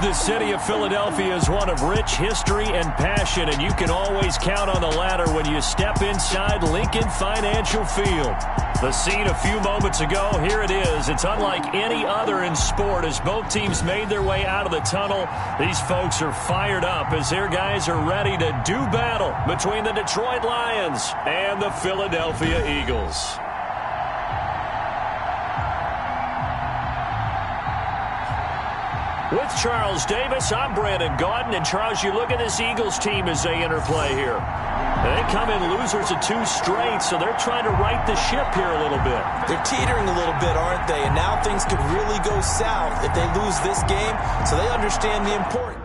The city of Philadelphia is one of rich history and passion, and you can always count on the latter when you step inside Lincoln Financial Field. The scene a few moments ago, here it is. It's unlike any other in sport as both teams made their way out of the tunnel. These folks are fired up as their guys are ready to do battle between the Detroit Lions and the Philadelphia Eagles. With Charles Davis, I'm Brandon Gaudin. And, Charles, you look at this Eagles team as they interplay here. They come in losers of 2 straight, so they're trying to right the ship here a little bit. They're teetering a little bit, aren't they? And now things could really go south if they lose this game, so they understand the importance.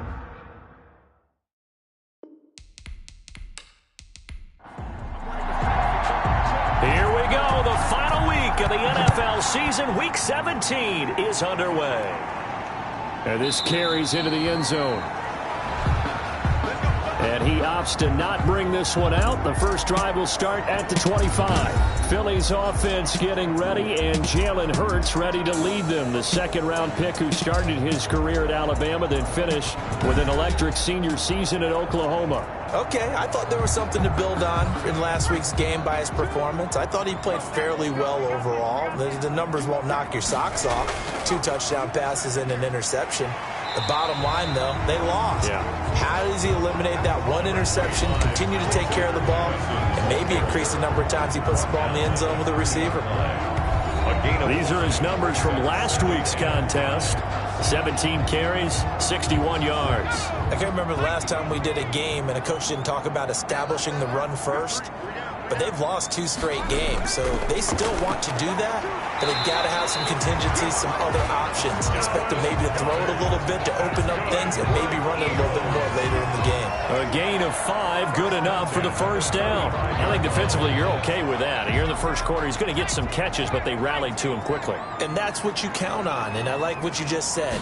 Here we go. The final week of the NFL season. Week 17 is underway. And this carries into the end zone. And he opts to not bring this one out. The first drive will start at the 25. Philly's offense getting ready, and Jalen Hurts ready to lead them. The second-round pick who started his career at Alabama, then finished with an electric senior season at Oklahoma. Okay, I thought there was something to build on in last week's game by his performance. I thought he played fairly well overall. The numbers won't knock your socks off. 2 touchdown passes and an interception. The bottom line, though, they lost. Yeah. How does he eliminate that 1 interception, continue to take care of the ball, and maybe increase the number of times he puts the ball in the end zone with a receiver? These are his numbers from last week's contest. 17 carries, 61 yards. I can't remember the last time we did a game and a coach didn't talk about establishing the run first. But they've lost 2 straight games, so they still want to do that, but they've got to have some contingencies, some other options. Expect them maybe to throw it a little bit to open up things and maybe run it a little bit more later in the game. A gain of 5, good enough for the first down. I think defensively you're okay with that. Here in the first quarter, he's going to get some catches, but they rallied to him quickly. And that's what you count on, and I like what you just said.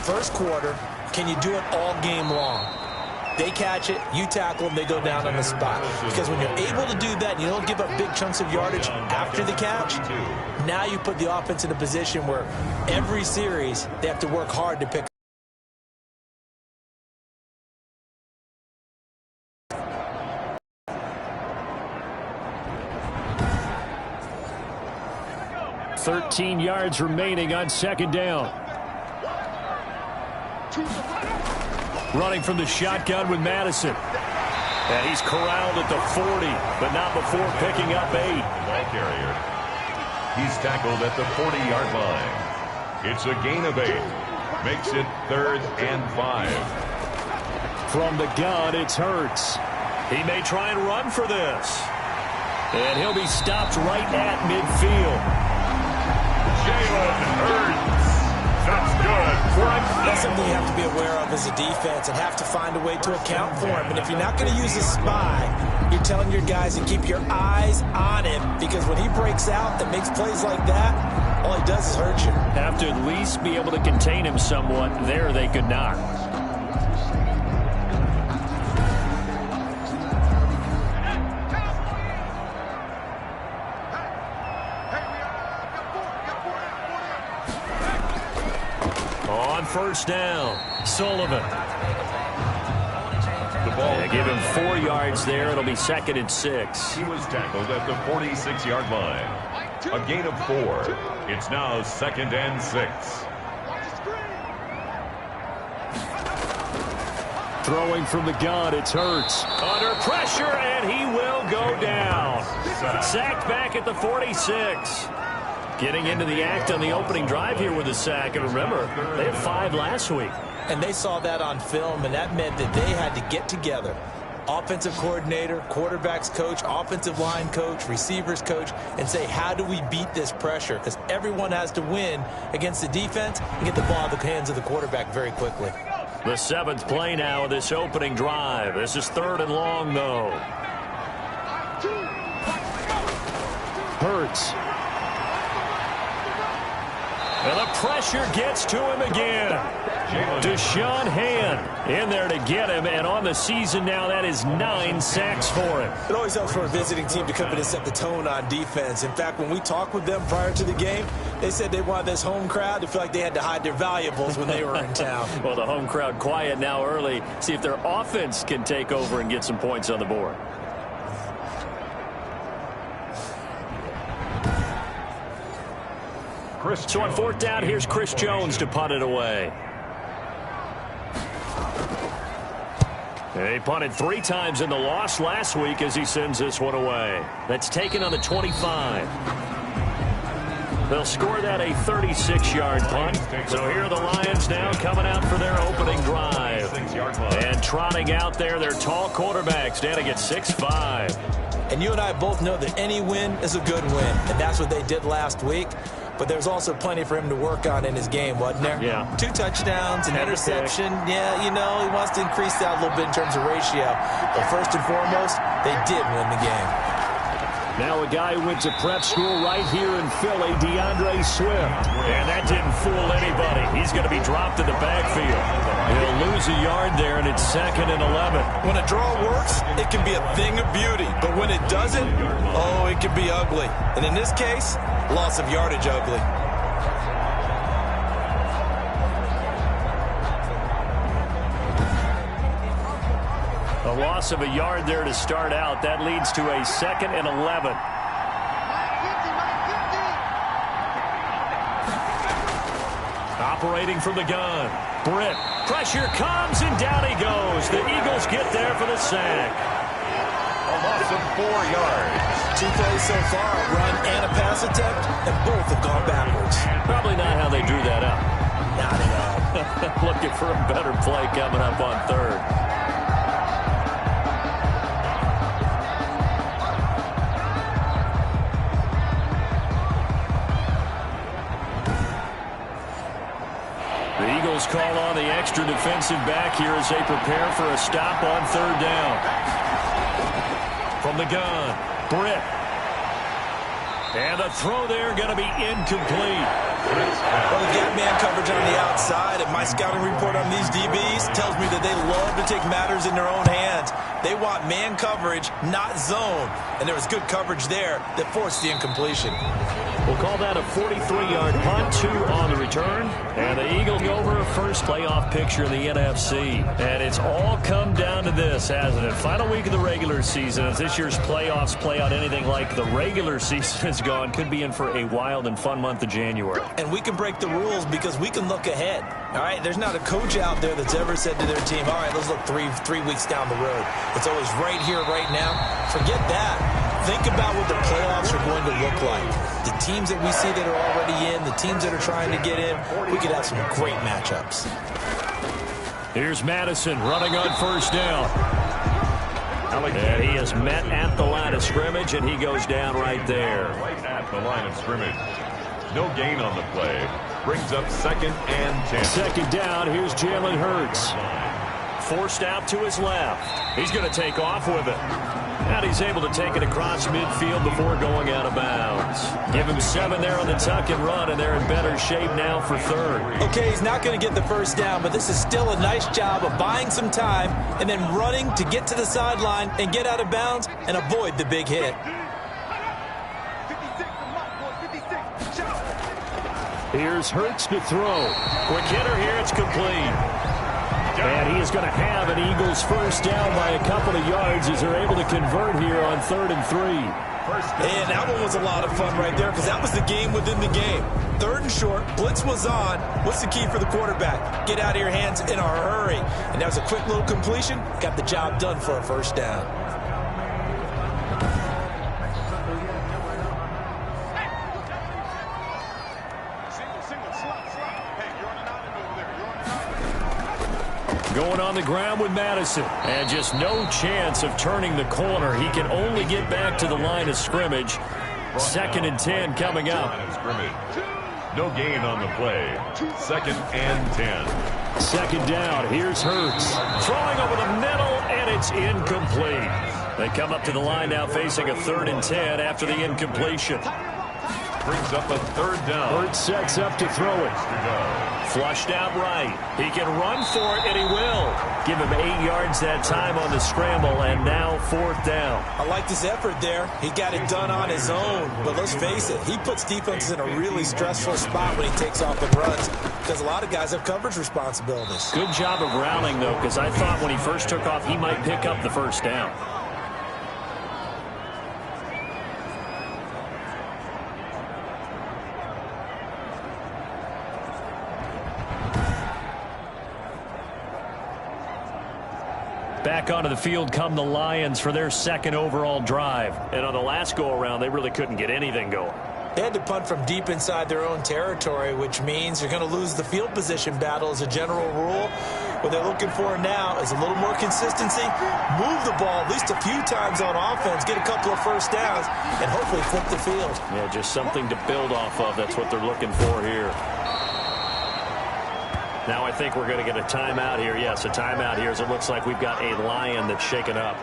First quarter, can you do it all game long? They catch it, you tackle them, they go down on the spot. Because when you're able to do that and you don't give up big chunks of yardage after the catch, now you put the offense in a position where every series they have to work hard to pick. $13 yards remaining on second down. Running from the shotgun with Madison. And he's corralled at the 40, but not before picking up 8. Ball carrier. He's tackled at the 40-yard line. It's a gain of 8. Makes it 3rd and 5. From the gun, it's Hurts. He may try and run for this. And he'll be stopped right at midfield. Jalen Hurts. That's good. That's something you have to be aware of as a defense and have to find a way to account for him. And if you're not going to use a spy, you're telling your guys to keep your eyes on him, because when he breaks out and makes plays like that, all he does is hurt you. Have to at least be able to contain him somewhat. There they could not. First down, Sullivan. The ball. They give him 4 yards there. It'll be 2nd and 6. He was tackled at the 46-yard line. A gain of 4. It's now 2nd and 6. Throwing from the gun, it's Hurts. Under pressure, and he will go down. Sacked back at the 46. Getting into the act on the opening drive here with a sack. And remember, they had 5 last week. And they saw that on film, and that meant that they had to get together. Offensive coordinator, quarterbacks coach, offensive line coach, receivers coach, and say, how do we beat this pressure? Because everyone has to win against the defense and get the ball in the hands of the quarterback very quickly. The 7th play now of this opening drive. This is 3rd and long, though. Hurts. And the pressure gets to him again. Deshaun Hand in there to get him, and on the season now, that is 9 sacks for him. It always helps for a visiting team to come in and set the tone on defense. In fact, when we talked with them prior to the game, they said they wanted this home crowd to feel like they had to hide their valuables when they were in town. Well, the home crowd quiet now early. See if their offense can take over and get some points on the board. So on 4th down, here's Chris Jones to punt it away. They punted 3 times in the loss last week as he sends this one away. That's taken on the 25. They'll score that a 36-yard punt. So here are the Lions now coming out for their opening drive. And trotting out there, their tall quarterbacks standing at 6'5". And you and I both know that any win is a good win. And that's what they did last week. But there's also plenty for him to work on in his game, wasn't there? Yeah. 2 touchdowns, an interception. Yeah, you know, he wants to increase that a little bit in terms of ratio. But first and foremost, they did win the game. Now a guy who went to prep school right here in Philly, DeAndre Swift. And that didn't fool anybody. He's going to be dropped in the backfield. He'll lose a yard there, and it's 2nd and 11. When a draw works, it can be a thing of beauty. But when it doesn't, oh, it can be ugly. And in this case, loss of yardage ugly. A loss of a yard there to start out. That leads to a 2nd and 11. Operating from the gun. Britt. Pressure comes, and down he goes. The Eagles get there for the sack. A loss of 4 yards. 2 plays so far, a run and a pass attempt, and both have gone backwards. Probably not how they drew that up. Not at all. Looking for a better play coming up on 3rd. The Eagles call on the extra defensive back here as they prepare for a stop on 3rd down. From the gun, Britt. And the throw there going to be incomplete. Well, the gap man coverage on the outside, and my scouting report on these DBs tells me that they love to take matters in their own hands. They want man coverage, not zone. And there was good coverage there that forced the incompletion. We'll call that a 43-yard punt, 2 on the return. And the Eagles go over a first playoff picture in the NFC. And it's all come down to this, hasn't it? Final week of the regular season. As this year's playoffs play out anything like the regular season has gone, could be in for a wild and fun month of January. And we can break the rules because we can look ahead. All right, there's not a coach out there that's ever said to their team, all right, let's look three weeks down the road. It's always right here, right now. Forget that. Think about what the playoffs are going to look like. The teams that we see that are already in, the teams that are trying to get in, we could have some great matchups. Here's Madison running on 1st down. And he is met at the line of scrimmage, and he goes down right there. Right at the line of scrimmage. No gain on the play. Brings up 2nd and 10. 2nd down, here's Jalen Hurts. Forced out to his left. He's going to take off with it. And he's able to take it across midfield before going out of bounds. Give him 7 there on the tuck and run, and they're in better shape now for 3rd. Okay, he's not going to get the 1st down, but this is still a nice job of buying some time and then running to get to the sideline and get out of bounds and avoid the big hit. Here's Hurts to throw. Quick hitter here, it's complete. And he is going to have an Eagles 1st down by a couple of yards as they're able to convert here on 3rd and 3. And that one was a lot of fun right there because that was the game within the game. 3rd and short, blitz was on. What's the key for the quarterback? Get out of your hands in a hurry. And that was a quick little completion. Got the job done for a 1st down. Going on the ground with Madison. And just no chance of turning the corner. He can only get back to the line of scrimmage. 2nd and 10 coming up. No gain on the play. 2nd and 10. 2nd down. Here's Hurts. Throwing over the middle, and it's incomplete. They come up to the line now facing a 3rd and 10 after the incompletion. Brings up a third down. Hurts sets up to throw it. Flushed out right. He can run for it, and he will. Give him 8 yards that time on the scramble, and now 4th down. I like his effort there. He got it done on his own. But let's face it, he puts defenses in a really stressful spot when he takes off and runs, because a lot of guys have coverage responsibilities. Good job of rallying, though, because I thought when he first took off, he might pick up the first down. Back onto the field come the Lions for their second overall drive. And on the last go-around, they really couldn't get anything going. They had to punt from deep inside their own territory, which means you're going to lose the field position battle as a general rule. What they're looking for now is a little more consistency, move the ball at least a few times on offense, get a couple of first downs, and hopefully flip the field. Yeah, just something to build off of. That's what they're looking for here. Now I think we're going to get a timeout here. Yes, a timeout here as it looks like we've got a Lion that's shaken up.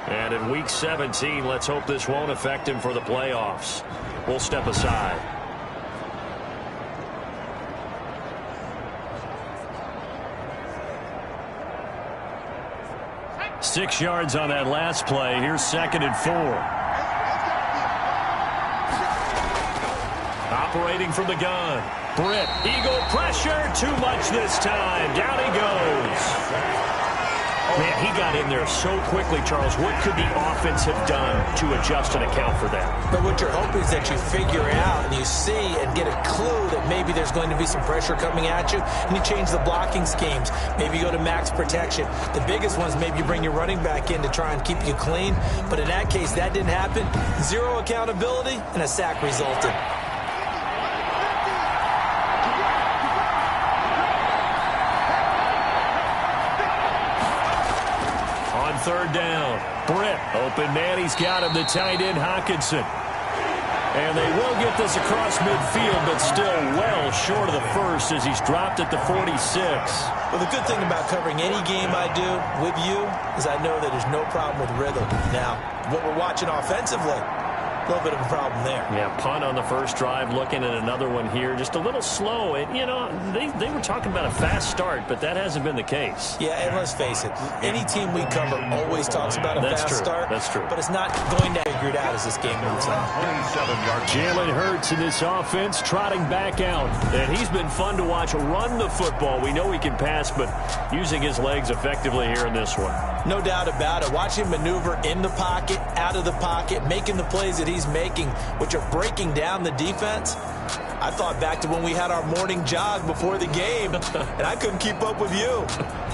And in Week 17, let's hope this won't affect him for the playoffs. We'll step aside. Six yards on that last play. Here's 2nd and 4. Operating from the gun. Britt, eagle pressure, too much this time. Down he goes. Man, he got in there so quickly, Charles. What could the offense have done to adjust and account for that? But what you're hoping is that you figure out and you see and get a clue that maybe there's going to be some pressure coming at you, and you change the blocking schemes. Maybe you go to max protection. The biggest ones, maybe you bring your running back in to try and keep you clean. But in that case, that didn't happen. Zero accountability, and a sack resulted. Third down. Britt, open man. He's got him, the tight end, Hawkinson. And they will get this across midfield, but still well short of the first as he's dropped at the 46. Well, the good thing about covering any game I do with you is I know that there's no problem with rhythm. Now, what we're watching offensively, a little bit of a problem there. Yeah, punt on the first drive, looking at another one here. Just a little slow. And, you know, they were talking about a fast start, but that hasn't been the case. Yeah, and let's face it, any team we cover always talks about a fast start. That's true. But it's not going to figure it out as this game moves on. Jalen Hurts in this offense trotting back out. And he's been fun to watch run the football. We know he can pass, but using his legs effectively here in this one. No doubt about it. Watch him maneuver in the pocket, out of the pocket, making the plays that he's making, which are breaking down the defense. I thought back to when we had our morning jog before the game, and I couldn't keep up with you.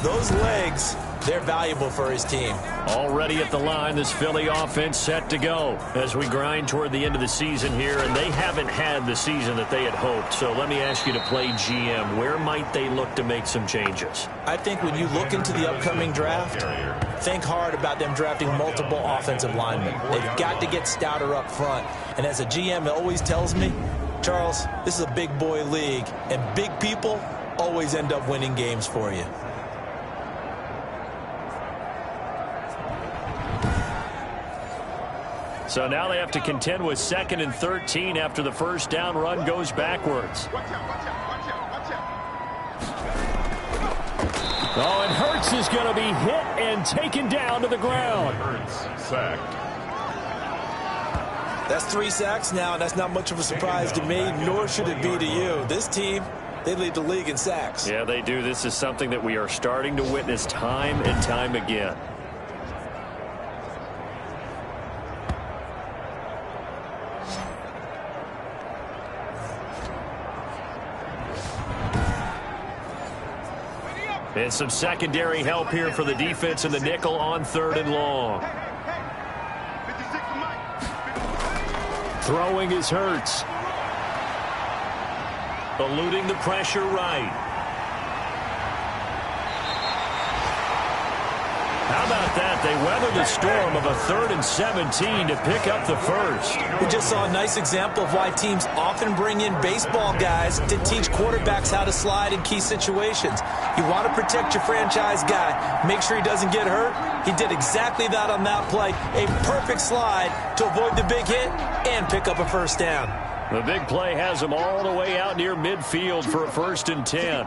Those legs, they're valuable for his team. Already at the line, this Philly offense set to go as we grind toward the end of the season here, and they haven't had the season that they had hoped. So let me ask you to play GM. Where might they look to make some changes? I think when you look into the upcoming draft, think hard about them drafting multiple offensive linemen. They've got to get stouter up front. And as a GM, it always tells me, Charles, this is a big boy league, and big people always end up winning games for you. So now they have to contend with 2nd and 13 after the first down run goes backwards. Oh, and Hurts is going to be hit and taken down to the ground. Hurts sacked. That's 3 sacks now, and that's not much of a surprise to me, nor should it be to you. This team, they lead the league in sacks. Yeah, they do. This is something that we are starting to witness time and time again. And some secondary help here for the defense in the nickel on 3rd and long. Throwing is Hurts. Eluding the pressure right. How about that? They weathered the storm of a 3rd and 17 to pick up the first. We just saw a nice example of why teams often bring in baseball guys to teach quarterbacks how to slide in key situations. You want to protect your franchise guy. Make sure he doesn't get hurt. He did exactly that on that play. A perfect slide to avoid the big hit and pick up a first down. The big play has him all the way out near midfield for a 1st and 10.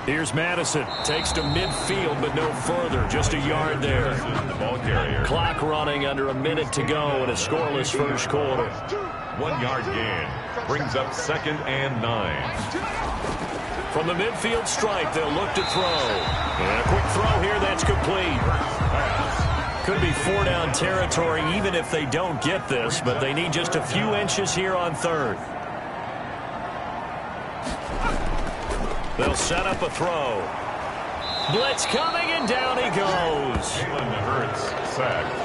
Here's Madison. Takes to midfield, but no further. Just a yard there. The ball carrier. Clock running under a minute to go in a scoreless first quarter. 1 yard gain. Brings up 2nd and 9. From the midfield stripe, they'll look to throw. And a quick throw here, that's complete. Could be 4-down territory even if they don't get this, but they need just a few inches here on 3rd. They'll set up a throw. Blitz coming, and down he goes. Jalen Hurts sacked.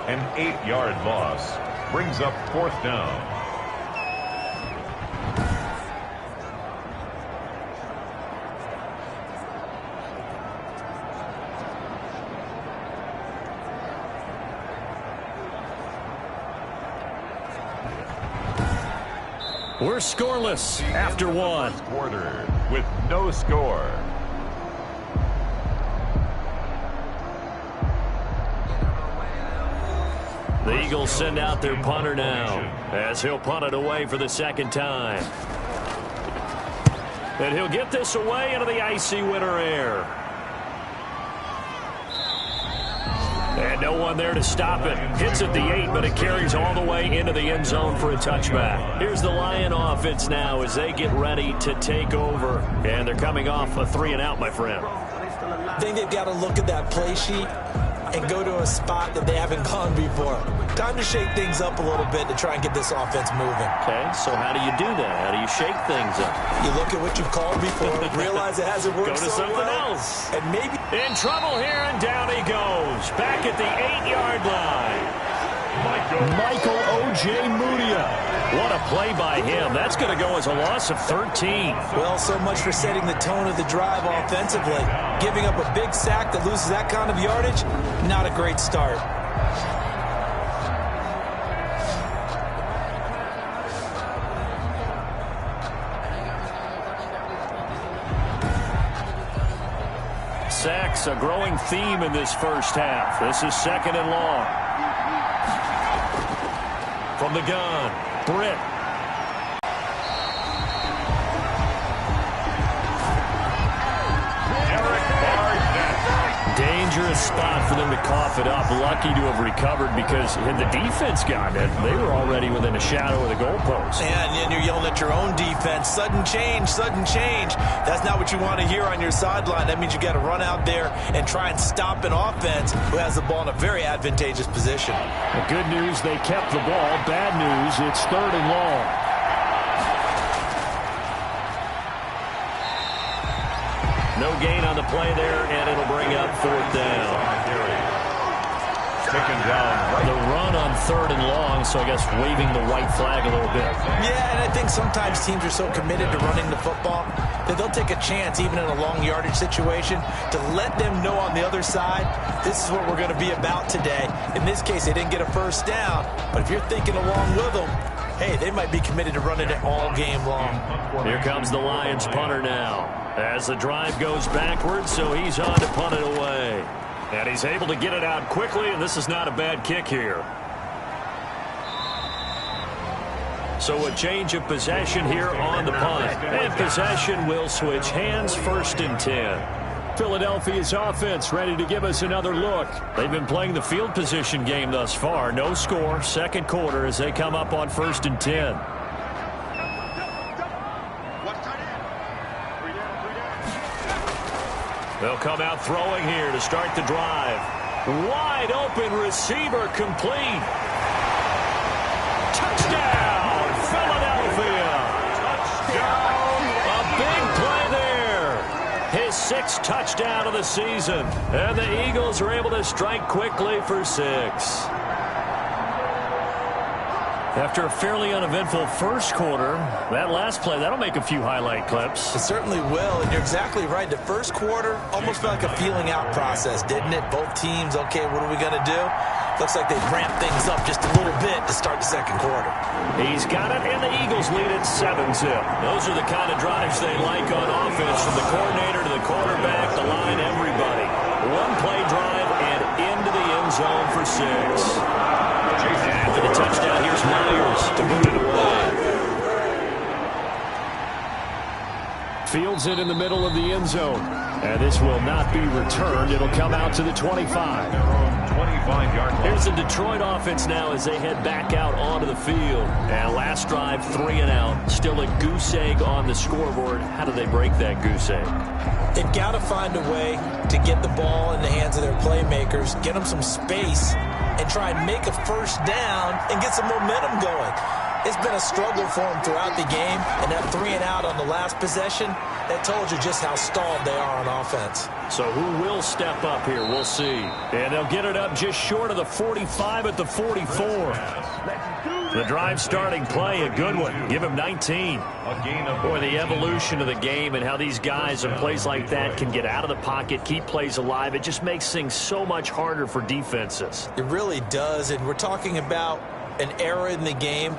An 8-yard loss. Brings up 4th down. We're scoreless after 1. Quarter with no score. The Eagles send out their punter now as he'll punt it away for the 2nd time. And he'll get this away into the icy winter air. And no one there to stop it. Hits at the 8, but it carries all the way into the end zone for a touchback. Here's the Lion offense now as they get ready to take over. And they're coming off a 3-and-out, my friend. I think they've got to look at that play sheet and go to a spot that they haven't gone before. Time to shake things up a little bit to try and get this offense moving. Okay, so how do you do that? How do you shake things up? You look at what you've called before, realize it hasn't worked Go to so something well, else. and maybe in trouble here, and down he goes. Back at the 8-yard line. Michael O.J. Mudia. What a play by him. That's going to go as a loss of 13. Well, so much for setting the tone of the drive offensively. Giving up a big sack that loses that kind of yardage, not a great start. Sacks, a growing theme in this first half. This is 2nd and long. From the gun, Britt. Dangerous spot for them to cough it up. Lucky to have recovered because had the defense gotten it, they were already within a shadow of the goalpost. And then you're yelling at your own defense. Sudden change, sudden change. That's not what you want to hear on your sideline. That means you got to run out there and try and stop an offense who has the ball in a very advantageous position. The good news, they kept the ball. Bad news, it's 3rd and long. No gain on the play there, and it'll bring up 4th down. Taken down. The run on 3rd and long, so I guess waving the white flag a little bit. Yeah, and I think sometimes teams are so committed to running the football that they'll take a chance, even in a long yardage situation, to let them know on the other side, this is what we're going to be about today. In this case, they didn't get a 1st down, but if you're thinking along with them, hey, they might be committed to running it all game long. Here comes the Lions punter now as the drive goes backwards, so he's on to punt it away. And he's able to get it out quickly, and this is not a bad kick here. So a change of possession here on the punt. And possession will switch hands, 1st and 10. Philadelphia's offense ready to give us another look. They've been playing the field position game thus far. No score, 2nd quarter as they come up on 1st and 10. They'll come out throwing here to start the drive. Wide open receiver complete. Touchdown, Philadelphia. Touchdown. A big play there. His 6th touchdown of the season. And the Eagles are able to strike quickly for 6. After a fairly uneventful first quarter, that last play, that'll make a few highlight clips. It certainly will, and you're exactly right. The first quarter almost felt like a feeling out process, didn't it? Both teams, okay, what are we going to do? Looks like they've ramped things up just a little bit to start the 2nd quarter. He's got it, and the Eagles lead it 7-0. Those are the kind of drives they like on offense, from the coordinator to the quarterback, the line, everybody. One play drive and into the end zone for 6. After the touchdown, here's Myers to move it away. Fields it in the middle of the end zone. And this will not be returned. It'll come out to the 25. 25-yard line. Here's the Detroit offense now as they head back out onto the field. And last drive, 3 and out. Still a goose egg on the scoreboard. How do they break that goose egg? They've got to find a way to get the ball in the hands of their playmakers, get them some space, and try and make a first down and get some momentum going. It's been a struggle for them throughout the game, and that 3 and out on the last possession, that told you just how stalled they are on offense. So who will step up here? We'll see. And they'll get it up just short of the 45 at the 44. The drive starting play, a good one. Give him 19. Boy, the evolution of the game and how these guys in plays like that can get out of the pocket, keep plays alive, it just makes things so much harder for defenses. It really does, and we're talking about an era in the game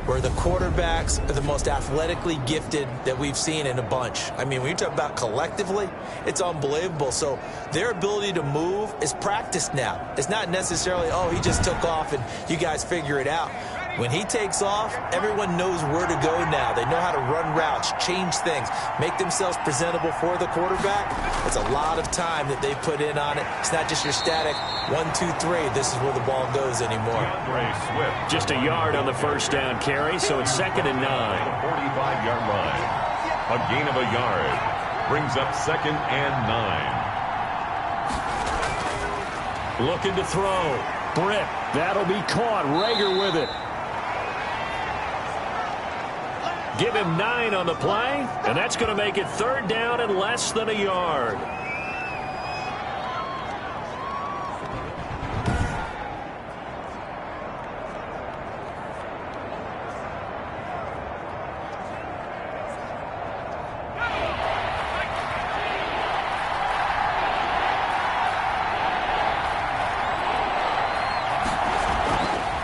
where the quarterbacks are the most athletically gifted that we've seen in a bunch. I mean, when you talk about collectively, it's unbelievable. So their ability to move is practiced now. It's not necessarily, oh, he just took off and you guys figure it out. When he takes off, everyone knows where to go now. They know how to run routes, change things, make themselves presentable for the quarterback. It's a lot of time that they put in on it. It's not just your static 1, 2, 3. This is where the ball goes anymore. Just a yard on the first down carry, so it's 2nd and 9. 45-yard line. A gain of a yard. Brings up 2nd and 9. Looking to throw. Britt, that'll be caught. Rager with it. Give him 9 on the play, and that's going to make it 3rd down and less than a yard.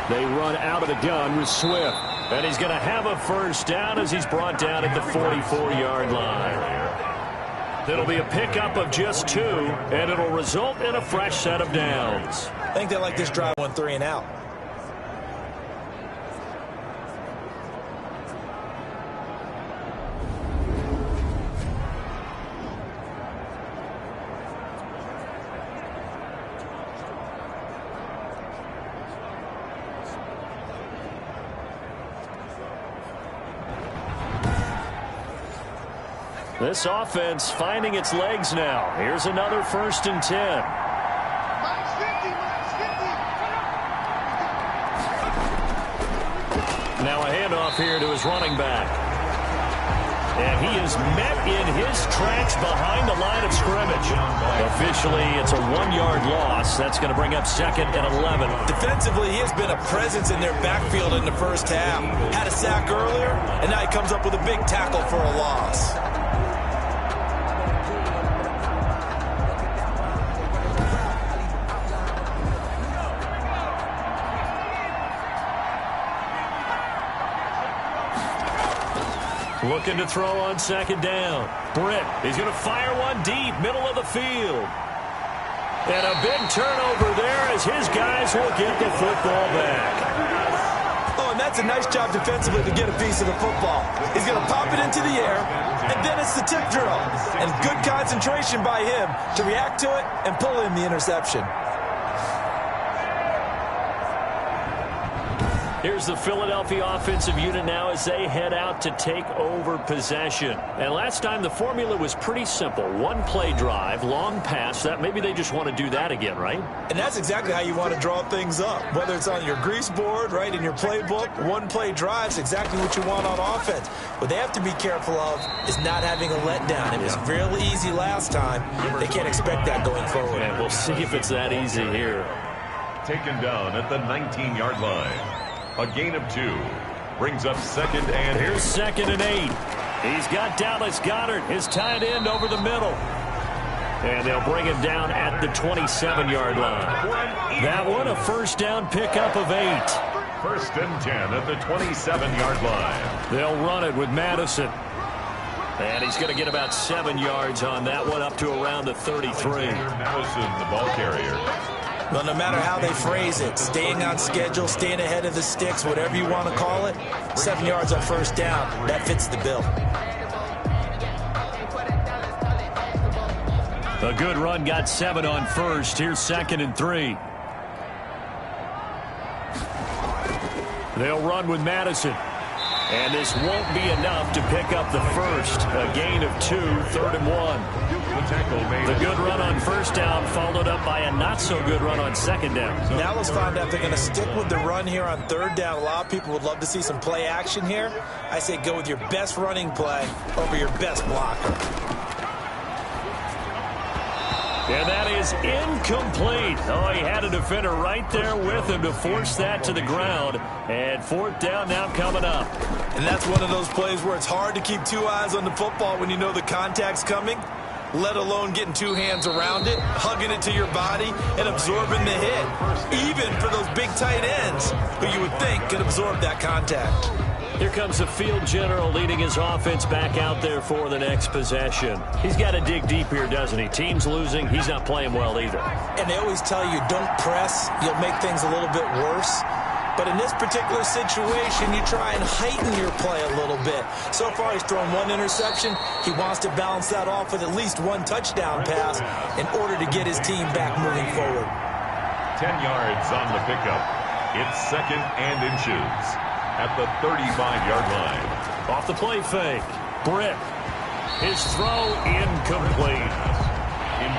They run out of the gun with Swift. And he's going to have a first down as he's brought down at the 44-yard line. It'll be a pickup of just 2, and it'll result in a fresh set of downs. I think they like this drive 1, 3 and out. This offense finding its legs now. Here's another 1st and 10. Now a handoff here to his running back. And he is met in his tracks behind the line of scrimmage. Officially, it's a 1-yard loss. That's going to bring up 2nd and 11. Defensively, he has been a presence in their backfield in the first half. Had a sack earlier, and now he comes up with a big tackle for a loss. Looking to throw on 2nd down. Britt, he's going to fire one deep, middle of the field. And a big turnover there as his guys will get the football back. Oh, and that's a nice job defensively to get a piece of the football. He's going to pop it into the air, and then it's the tip drill. And good concentration by him to react to it and pull in the interception. Here's the Philadelphia offensive unit now as they head out to take over possession. And last time the formula was pretty simple. 1-play drive, long pass. That maybe they just want to do that again, right? And that's exactly how you want to draw things up. Whether it's on your grease board, right, in your playbook, 1-play drive's exactly what you want on offense. What they have to be careful of is not having a letdown. It was fairly easy last time. They can't expect that going forward. And we'll see if it's that easy here. Taken down at the 19-yard line. A gain of 2. Brings up 2nd and... Here's 2nd and 8. He's got Dallas Goedert, his tight end, over the middle. And they'll bring him down at the 27-yard line. That one, a first down pickup of 8. 1st and 10 at the 27-yard line. They'll run it with Madison. And he's going to get about 7 yards on that one, up to around the 33. Madison, the ball carrier. Well, no matter how they phrase it, staying on schedule, staying ahead of the sticks, whatever you want to call it, 7 yards on first down, that fits the bill. A good run got 7 on first. Here's 2nd and 3. They'll run with Madison. And this won't be enough to pick up the first. A gain of 2, 3rd and 1. The good run on first down followed up by a not-so-good run on 2nd down. Now let's find out if they're going to stick with the run here on 3rd down. A lot of people would love to see some play action here. I say go with your best running play over your best blocker. And that is incomplete. Oh, he had a defender right there with him to force that to the ground. And 4th down now coming up. And that's one of those plays where it's hard to keep 2 eyes on the football when you know the contact's coming, let alone getting 2 hands around it, hugging it to your body, and absorbing the hit. Even for those big tight ends who you would think could absorb that contact. Here comes the field general leading his offense back out there for the next possession. He's got to dig deep here, doesn't he? Team's losing. He's not playing well either. And they always tell you, don't press. You'll make things a little bit worse. But in this particular situation, you try and heighten your play a little bit. So far, he's thrown 1 interception. He wants to balance that off with at least 1 touchdown pass in order to get his team back moving forward. 10 yards on the pickup. It's 2nd and inches at the 35-yard line. Off the play fake. Britt. His throw incomplete.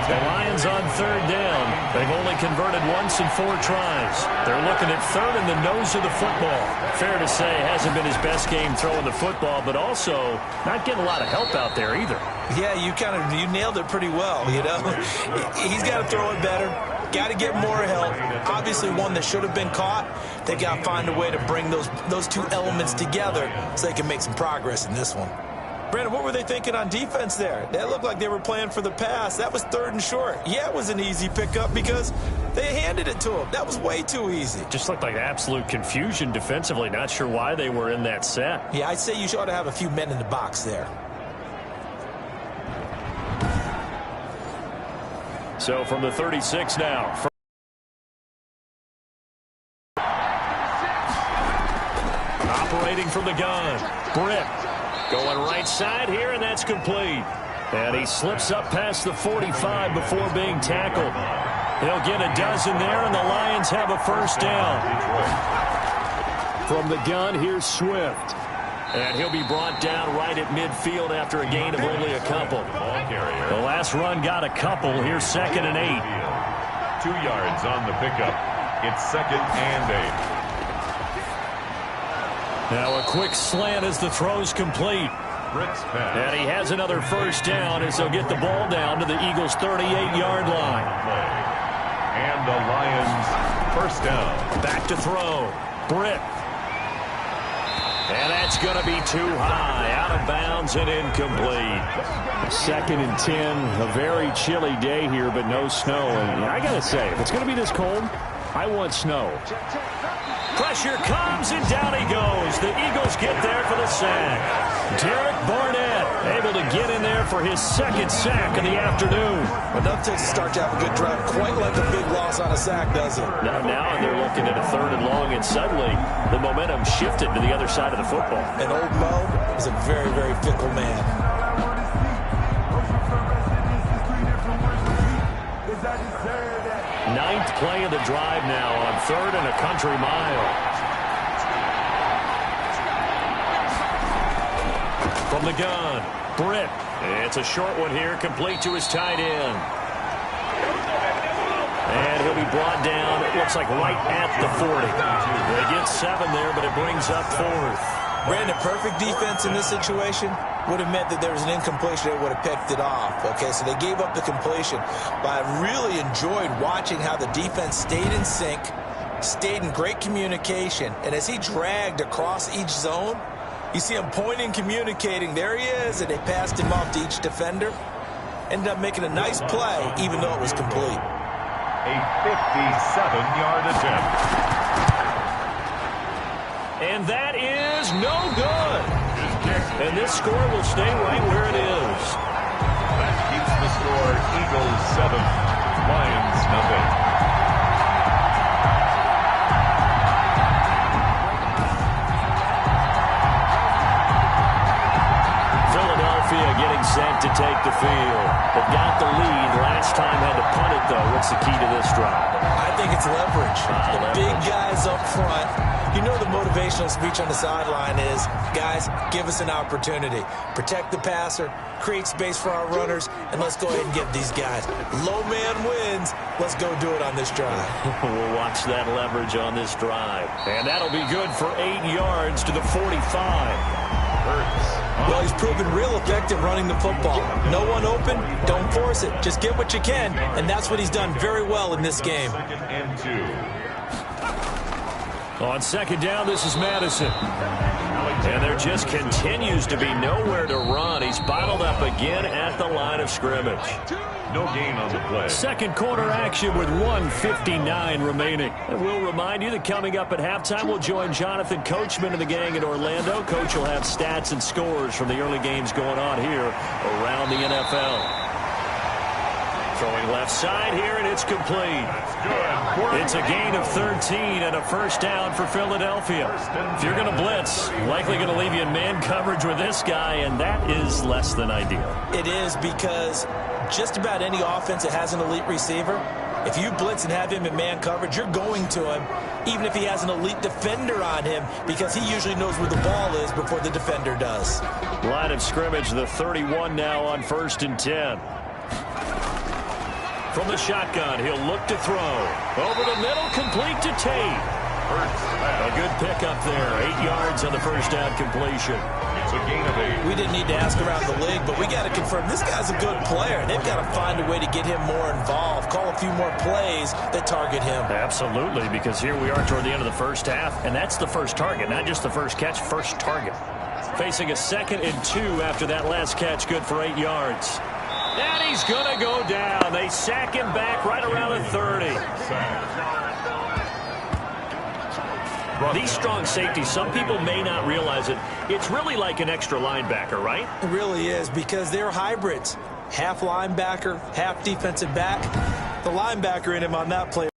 The Lions on 3rd down. They've only converted once in 4 tries. They're looking at 3rd in the nose of the football. Fair to say, hasn't been his best game throwing the football, but also not getting a lot of help out there either. Yeah, you nailed it pretty well, you know. He's got to throw it better. Got to get more help. Obviously one that should have been caught. They got to find a way to bring those 2 elements together so they can make some progress in this one. Brandon, what were they thinking on defense there? That looked like they were playing for the pass. That was 3rd and short. Yeah, it was an easy pickup because they handed it to him. That was way too easy. Just looked like absolute confusion defensively. Not sure why they were in that set. Yeah, I'd say you ought to have a few men in the box there. So from the 36 now. Operating from the gun. Britt going right side here, and that's complete. And he slips up past the 45 before being tackled. He'll get a dozen there, and the Lions have a first down. From the gun, here's Swift. And he'll be brought down right at midfield after a gain of only a couple. The last run got a couple. Here's 2nd and 8. 2 yards on the pickup. It's 2nd and 8. Now a quick slant as the throw's complete. And he has another first down as they'll get the ball down to the Eagles' 38-yard line. And the Lions first down. Back to throw. Britt. And that's going to be too high. Out of bounds and incomplete. 2nd and 10. A very chilly day here, but no snow. And I got to say, if it's going to be this cold, I want snow. Pressure comes, and down he goes. The Eagles get there for the sack. Derek Barnett able to get in there for his 2nd sack of the afternoon. Enough to start to have a good drive. Quite like a big loss on a sack, does it? Now they're looking at a 3rd and long, and suddenly the momentum shifted to the other side of the football. And old Mo is a very, very fickle man. Ninth play of the drive now on 3rd and a country mile. From the gun, Britt. It's a short one here, complete to his tight end. And he'll be brought down, it looks like right at the 40. They get 7 there, but it brings up 4th. Brandon, perfect defense in this situation would have meant that there was an incompletion that would have picked it off. Okay, so they gave up the completion. But I really enjoyed watching how the defense stayed in sync, stayed in great communication. And as he dragged across each zone, you see him pointing, communicating. There he is, and they passed him off to each defender. Ended up making a nice play, even though it was complete. A 57-yard attempt. And that is no good. And this score will stay right where it is. That keeps the score Eagles 7, Lions 0. the field. They've got the lead. Last time had to punt it, though. What's the key to this drive? I think it's leverage. The big guys up front. You know the motivational speech on the sideline is, guys, give us an opportunity. Protect the passer, create space for our runners, and let's go ahead and get these guys. Low man wins. Let's go do it on this drive. We'll watch that leverage on this drive. And that'll be good for 8 yards to the 45. Well, he's proven real effective running the football. No one open, don't force it. Just get what you can, and that's what he's done very well in this game. Second and 2. On second down, this is Madison. And there just continues to be nowhere to run. He's bottled up again at the line of scrimmage. No gain on the play. Second quarter action with 1:59 remaining. And we'll remind you that coming up at halftime, we'll join Jonathan Coachman and the gang in Orlando. Coach will have stats and scores from the early games going on here around the NFL. Throwing left side here, and it's complete. It's a gain of 13 and a first down for Philadelphia. If you're going to blitz, likely going to leave you in man coverage with this guy, and that is less than ideal. It is, because just about any offense that has an elite receiver, if you blitz and have him in man coverage, you're going to him, even if he has an elite defender on him, because he usually knows where the ball is before the defender does. Line of scrimmage, the 31 now on 1st and 10. From the shotgun, he'll look to throw. Over the middle, complete to Tate. A good pickup there. 8 yards on the first down completion. It's a gain of 8. We didn't need to ask around the league, but we got to confirm this guy's a good player. They've got to find a way to get him more involved, call a few more plays that target him. Absolutely, because here we are toward the end of the first half, and that's the first target, not just the first catch, first target. Facing a 2nd and 2 after that last catch, good for 8 yards. And he's going to go down. They sack him back right around the 30. These strong safeties, some people may not realize it. It's really like an extra linebacker, right? It really is, because they're hybrids. Half linebacker, half defensive back. The linebacker in him on that play.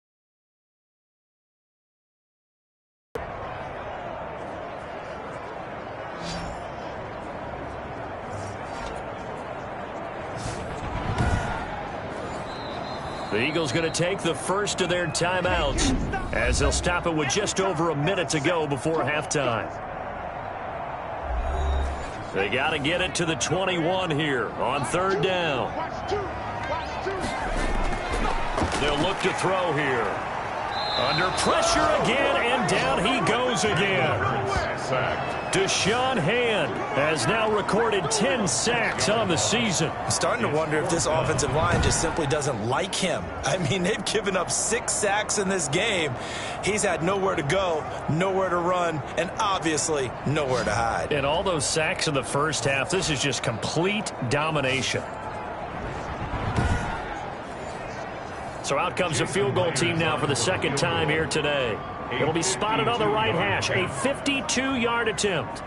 The Eagles going to take the first of their timeouts as they'll stop it with just over a minute to go before halftime. They got to get it to the 21 here on 3rd down. They'll look to throw here. Under pressure again, and down he goes again. Deshaun Hand has now recorded 10 sacks on the season. I'm starting to wonder if this offensive line just simply doesn't like him. I mean, they've given up 6 sacks in this game. He's had nowhere to go, nowhere to run, and obviously nowhere to hide. And all those sacks in the first half, this is just complete domination. So out comes the field goal team now for the 2nd time here today. It'll be spotted on the right hash, a 52-yard attempt.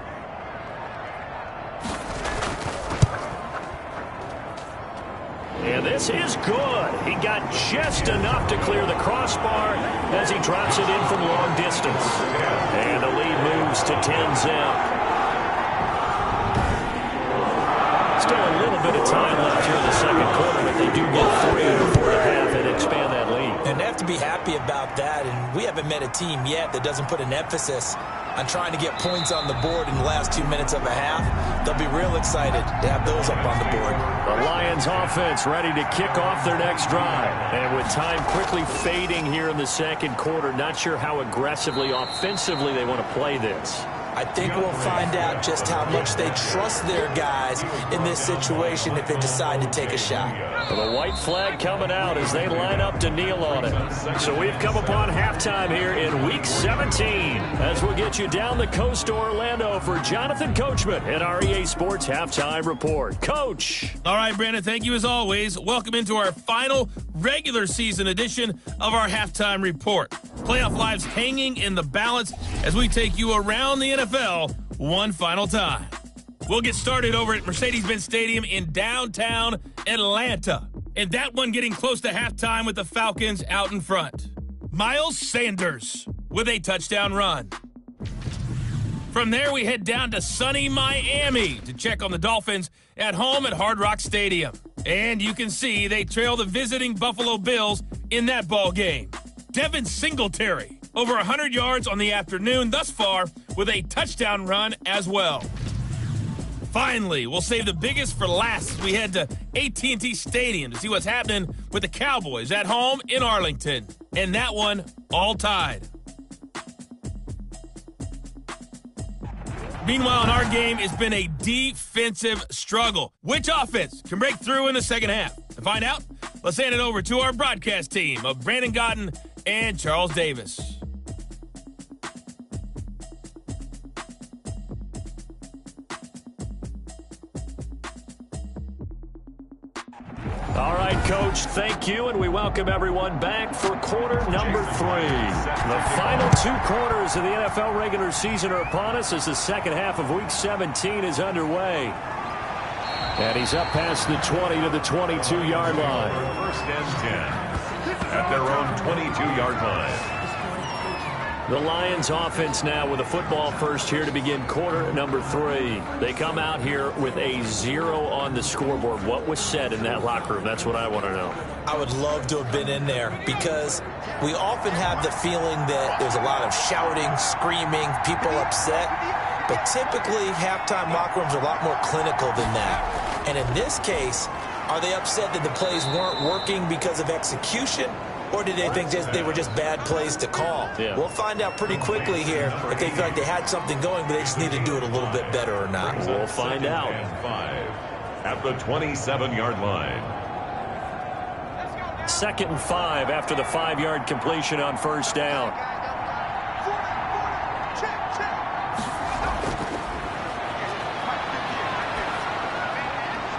And this is good. He got just enough to clear the crossbar as he drops it in from long distance. And the lead moves to 10-zip. Still a little bit of time left here in the 2nd quarter, but they do get 3 before the half and expand that lead. And they have to be happy about that, and we haven't met a team yet that doesn't put an emphasis on trying to get points on the board in the last 2 minutes of a half. They'll be real excited to have those up on the board. The Lions offense ready to kick off their next drive. And with time quickly fading here in the 2nd quarter, not sure how aggressively, offensively they want to play this. I think we'll find out just how much they trust their guys in this situation if they decide to take a shot. Well, the white flag coming out as they line up to kneel on it. So we've come upon halftime here in Week 17 as we'll get you down the coast to Orlando for Jonathan Coachman at our EA Sports Halftime Report. Coach. All right, Brandon, thank you as always. Welcome into our final regular season edition of our Halftime Report. Playoff lives hanging in the balance as we take you around the NFL one final time. We'll get started over at Mercedes-Benz Stadium in downtown Atlanta. And that one getting close to halftime with the Falcons out in front. Miles Sanders with a touchdown run. From there, we head down to sunny Miami to check on the Dolphins at home at Hard Rock Stadium. And you can see they trail the visiting Buffalo Bills in that ball game. Devin Singletary, over 100 yards on the afternoon thus far with a touchdown run as well. Finally, we'll save the biggest for last as we head to AT&T Stadium to see what's happening with the Cowboys at home in Arlington. And that one all tied. Meanwhile, in our game, it's been a defensive struggle. Which offense can break through in the second half? To find out, let's hand it over to our broadcast team of Brandon Gotten and Charles Davis. All right, Coach, thank you, and we welcome everyone back for quarter number 3. The final 2 quarters of the NFL regular season are upon us as the second half of Week 17 is underway. And he's up past the 20 to the 22-yard line. First and 10 at their own 22-yard line. The Lions offense now with a football first here to begin quarter number 3. They come out here with a 0 on the scoreboard. What was said in that locker room? That's what I want to know. I would love to have been in there because we often have the feeling that there's a lot of shouting, screaming, people upset. But typically, halftime locker rooms are a lot more clinical than that. And in this case, are they upset that the plays weren't working because of execution? Or did they think they were just bad plays to call? Yeah. We'll find out pretty quickly here if they feel like they had something going, but they just need to do it a little bit better or not. We'll find out. And 5 at the 27-yard line. 2nd and 5 after the 5-yard completion on first down.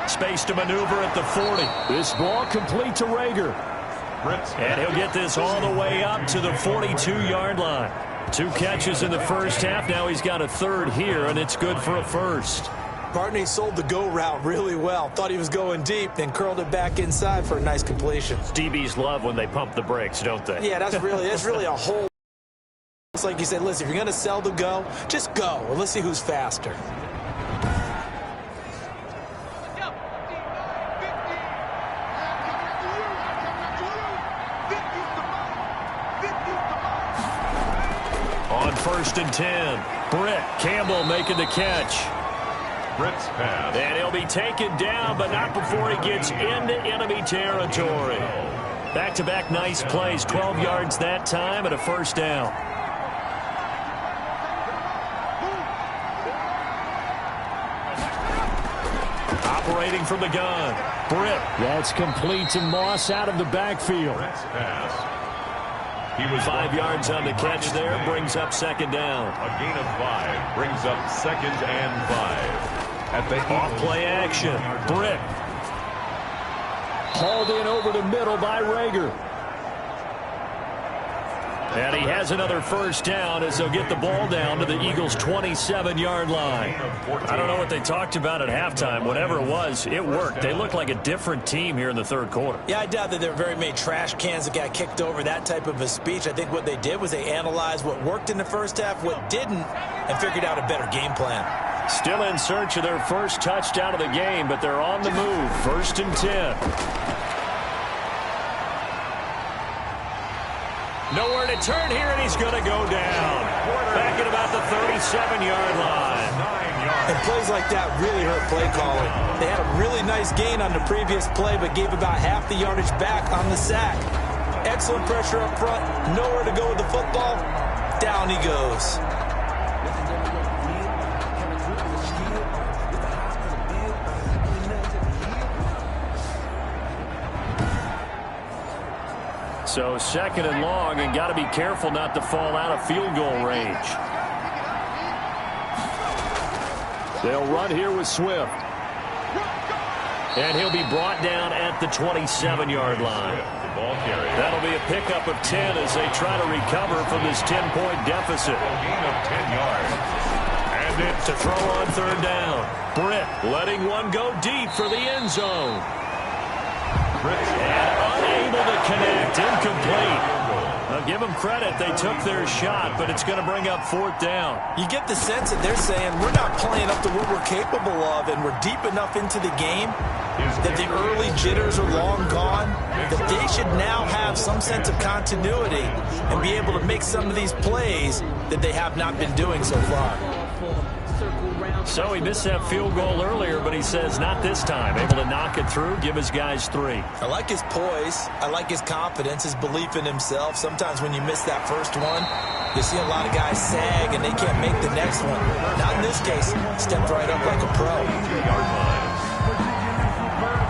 Space to maneuver at the 40. This ball complete to Rager. And he'll get this all the way up to the 42-yard line. 2 catches in the first half. Now he's got a third here, and it's good for a first. Partney sold the go route really well. Thought he was going deep, then curled it back inside for a nice completion. DBs love when they pump the brakes, don't they? Yeah, that's really a whole. It's like you said, listen, if you're going to sell the go, just go. And let's see who's faster. On 1st and 10, Britt Campbell making the catch. Britt's pass. And he'll be taken down, but not before he gets into enemy territory. Back-to-back nice plays, 12 yards that time and a first down. Operating from the gun, Britt. That's complete to Moss out of the backfield. Britt's pass. He was 5 yards on the catch there, brings up 2nd down. A gain of 5 brings up 2nd and 5. At the Off-play action, Britt. Hauled in over the middle by Rager. And he has another first down as they'll get the ball down to the Eagles' 27-yard line. I don't know what they talked about at halftime. Whatever it was, it worked. They look like a different team here in the third quarter. Yeah, I doubt that there were very many trash cans that got kicked over, that type of a speech. I think what they did was they analyzed what worked in the first half, what didn't, and figured out a better game plan. Still in search of their first touchdown of the game, but they're on the move. 1st and 10. Nowhere to turn here, and he's going to go down. Back at about the 37-yard line. And plays like that really hurt play calling. They had a really nice gain on the previous play, but gave about half the yardage back on the sack. Excellent pressure up front. Nowhere to go with the football. Down he goes. So 2nd and long, and got to be careful not to fall out of field goal range. They'll run here with Swift. And he'll be brought down at the 27-yard line. That'll be a pickup of 10 as they try to recover from this 10-point deficit. A gain of 10 yards. And it's to throw on 3rd down. Britt letting one go deep for the end zone. And unable to connect, incomplete. A Well, give them credit. They took their shot, but it's going to bring up 4th down. You get the sense that they're saying we're not playing up to what we're capable of, and we're deep enough into the game that the early jitters are long gone, that they should now have some sense of continuity and be able to make some of these plays that they have not been doing so far. So he missed that field goal earlier, but he says not this time. Able to knock it through, give his guys 3. I like his poise. I like his confidence, his belief in himself. Sometimes when you miss that first one, you see a lot of guys sag and they can't make the next one. Not in this case. Stepped right up like a pro.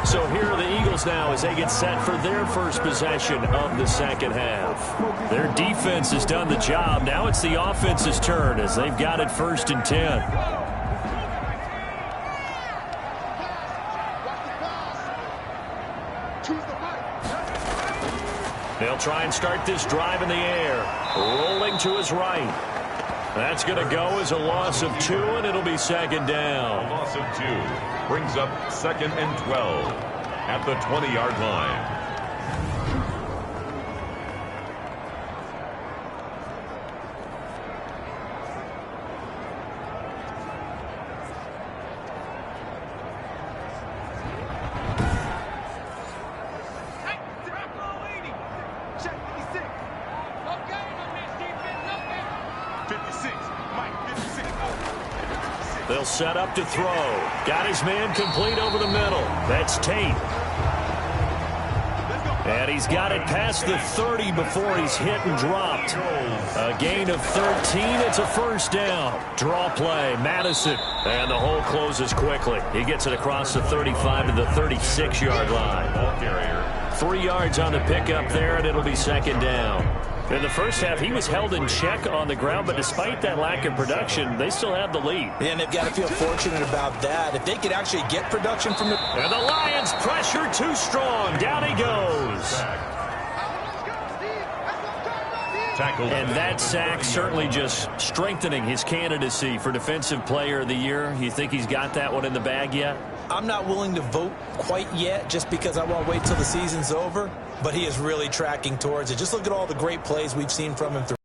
So here are the Eagles now as they get set for their first possession of the second half. Their defense has done the job. Now it's the offense's turn as they've got it 1st and 10. They'll try and start this drive in the air. Rolling to his right. That's going to go as a loss of 2, and it'll be 2nd down. A loss of 2 brings up 2nd and 12 at the 20-yard line. They'll set up to throw. Got his man complete over the middle. That's Tate. And he's got it past the 30 before he's hit and dropped. A gain of 13. It's a 1st down. Draw play. Madison. And the hole closes quickly. He gets it across the 35 to the 36-yard line. 3 yards on the pickup there, and it'll be 2nd down. In the first half, he was held in check on the ground, but despite that lack of production, they still have the lead. And they've got to feel fortunate about that. If they could actually get production from the... And the Lions pressure too strong. Down he goes. And that sack certainly just strengthening his candidacy for Defensive Player of the Year. You think he's got that one in the bag yet? I'm not willing to vote quite yet just because I want to wait till the season's over. But he is really tracking towards it. Just look at all the great plays we've seen from him through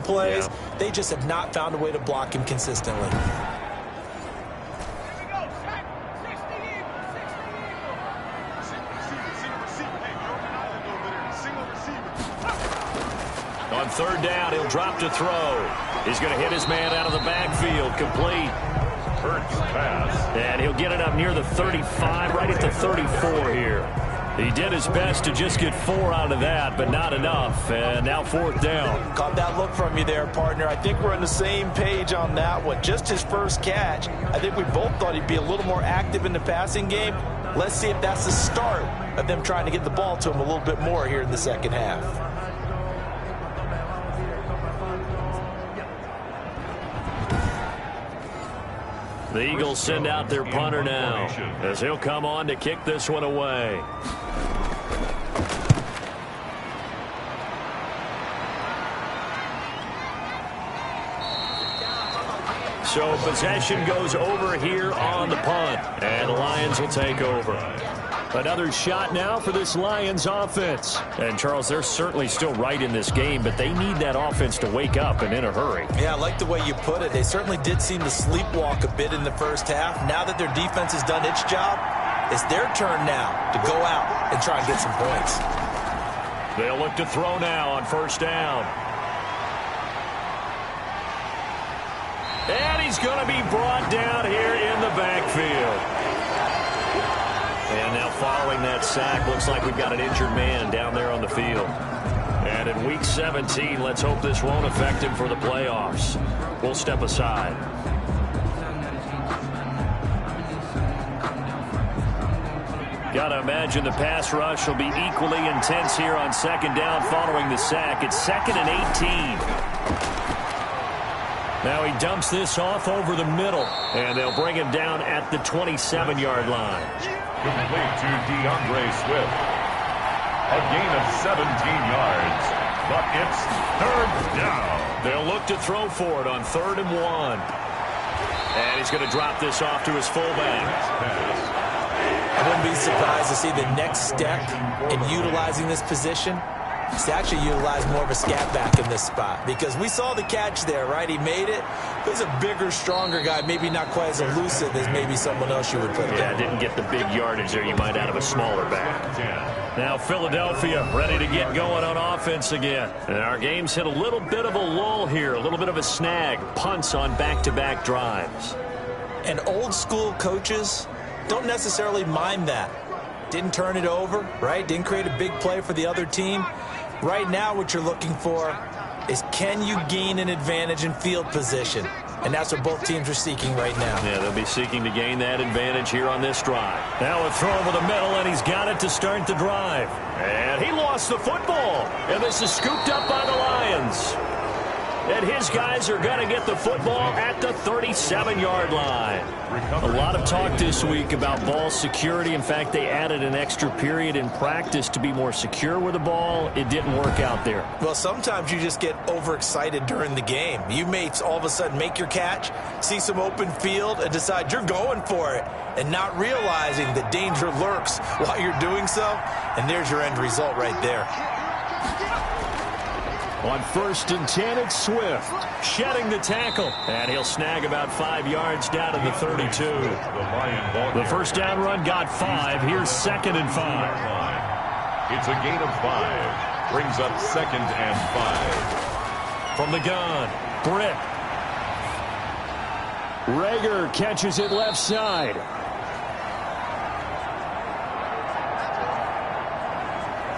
plays. Yeah. They just have not found a way to block him consistently. On 3rd down, he'll drop to throw. He's going to hit his man out of the backfield. Complete. Pass. And he'll get it up near the 35, right at the 34 here. He did his best to just get 4 out of that, but not enough. And now 4th down. Caught that look from you there, partner. I think we're on the same page on that one. Just his first catch. I think we both thought he'd be a little more active in the passing game. Let's see if that's the start of them trying to get the ball to him a little bit more here in the second half. The Eagles send out their punter now as he'll come on to kick this one away. So possession goes over here on the punt, and the Lions will take over. Another shot now for this Lions offense. And, Charles, they're certainly still right in this game, but they need that offense to wake up and in a hurry. Yeah, I like the way you put it. They certainly did seem to sleepwalk a bit in the first half. Now that their defense has done its job, it's their turn now to go out and try and get some points. They'll look to throw now on 1st down. And he's going to be brought down here in the backfield. And now following that sack, looks like we've got an injured man down there on the field. And in Week 17, let's hope this won't affect him for the playoffs. We'll step aside. Got to imagine the pass rush will be equally intense here on 2nd down following the sack. It's 2nd and 18. Now he dumps this off over the middle, and they'll bring him down at the 27-yard line. Complete to DeAndre Swift. A gain of 17 yards, but it's 3rd down. They'll look to throw for it on 3rd and 1. And he's going to drop this off to his fullback. I wouldn't be surprised to see the next step in utilizing this position. He's actually utilized more of a scat back in this spot because we saw the catch there, right? He made it. He's a bigger, stronger guy, maybe not quite as elusive as maybe someone else you would put there. Yeah, didn't get the big yardage there you might out of a smaller back. Now Philadelphia ready to get going on offense again. And our game's hit a little bit of a lull here, a little bit of a snag. Punts on back-to-back drives. And old school coaches don't necessarily mind that. Didn't turn it over, right? Didn't create a big play for the other team. Right now what you're looking for is can you gain an advantage in field position? And that's what both teams are seeking right now. Yeah, they'll be seeking to gain that advantage here on this drive. Now a throw over the middle, and he's got it to start the drive. And he lost the football. And this is scooped up by the Lions. And his guys are going to get the football at the 37-yard line. A lot of talk this week about ball security. In fact, they added an extra period in practice to be more secure with the ball. It didn't work out there. Well, sometimes you just get overexcited during the game. You may all of a sudden make your catch, see some open field, and decide you're going for it, and not realizing the danger lurks while you're doing so. And there's your end result right there. On 1st and 10, it's Swift. Shedding the tackle. And he'll snag about 5 yards down to the 32. The first down run got 5. Here's 2nd and 5. It's a gain of 5. Brings up 2nd and 5. From the gun, Britt. Rager catches it left side.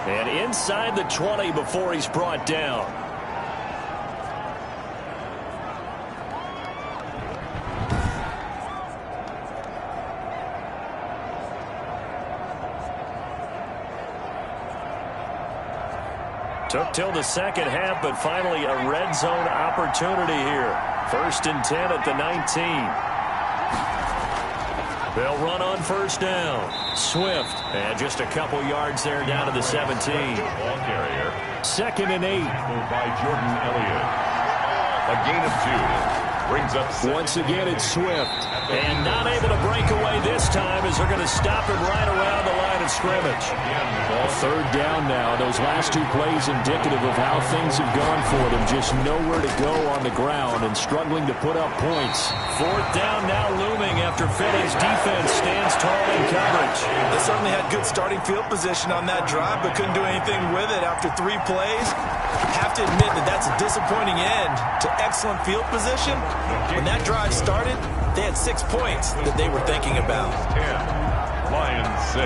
And inside the 20 before he's brought down. Took till the second half, but finally a red zone opportunity here. 1st and 10 at the 19. They'll run on 1st down. Swift. And just a couple yards there down to the 17. Ball carrier. 2nd and 8. By Jordan Elliott. A gain of 2. Brings up once again it's Swift. And not able to break away this time as they're going to stop him right around the line of scrimmage. Well, 3rd down now. Those last 2 plays indicative of how things have gone for them. Just nowhere to go on the ground and struggling to put up points. 4th down now looming after Philly's defense stands tall in coverage. They certainly had good starting field position on that drive, but couldn't do anything with it after 3 plays. Have to admit that that's a disappointing end to excellent field position. When that drive started, they had 6 points that they were thinking about. 10. Lions 6.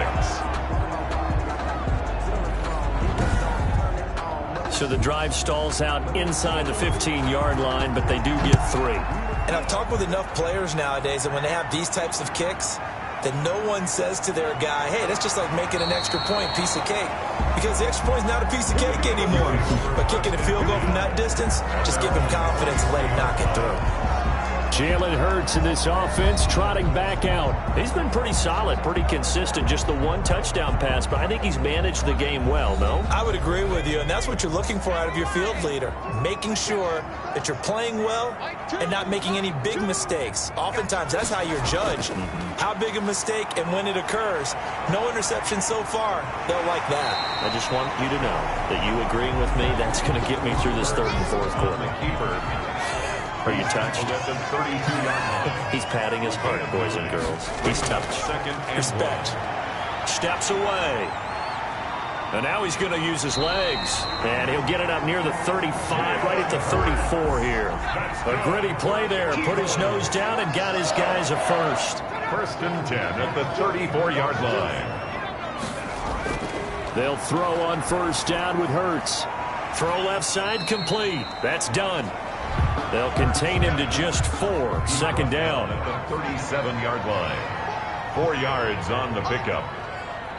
So the drive stalls out inside the 15-yard line, but they do get 3. And I've talked with enough players nowadays that when they have these types of kicks, that no one says to their guy, hey, that's just like making an extra point, piece of cake. Because the extra point is not a piece of cake anymore. But kicking a field goal from that distance, just give him confidence and let him knock it through. Jalen Hurts in this offense trotting back out. He's been pretty solid, pretty consistent. Just the 1 touchdown pass, but I think he's managed the game well, no? I would agree with you, and that's what you're looking for out of your field leader. Making sure that you're playing well and not making any big mistakes. Oftentimes, that's how you're judged. How big a mistake and when it occurs. No interception so far. They'll like that. I just want you to know that you agreeing with me, that's going to get me through this 3rd and 4th quarter. Are you touched? He's patting his heart, boys and girls. He's touched. Respect. Steps away. And now he's going to use his legs. And he'll get it up near the 35, right at the 34 here. A gritty play there. Put his nose down and got his guys a 1st. 1st and 10 at the 34-yard line. They'll throw on 1st down with Hurts. Throw left side complete. That's done. They'll contain him to just 4. 2nd down. At the 37-yard line. 4 yards on the pickup.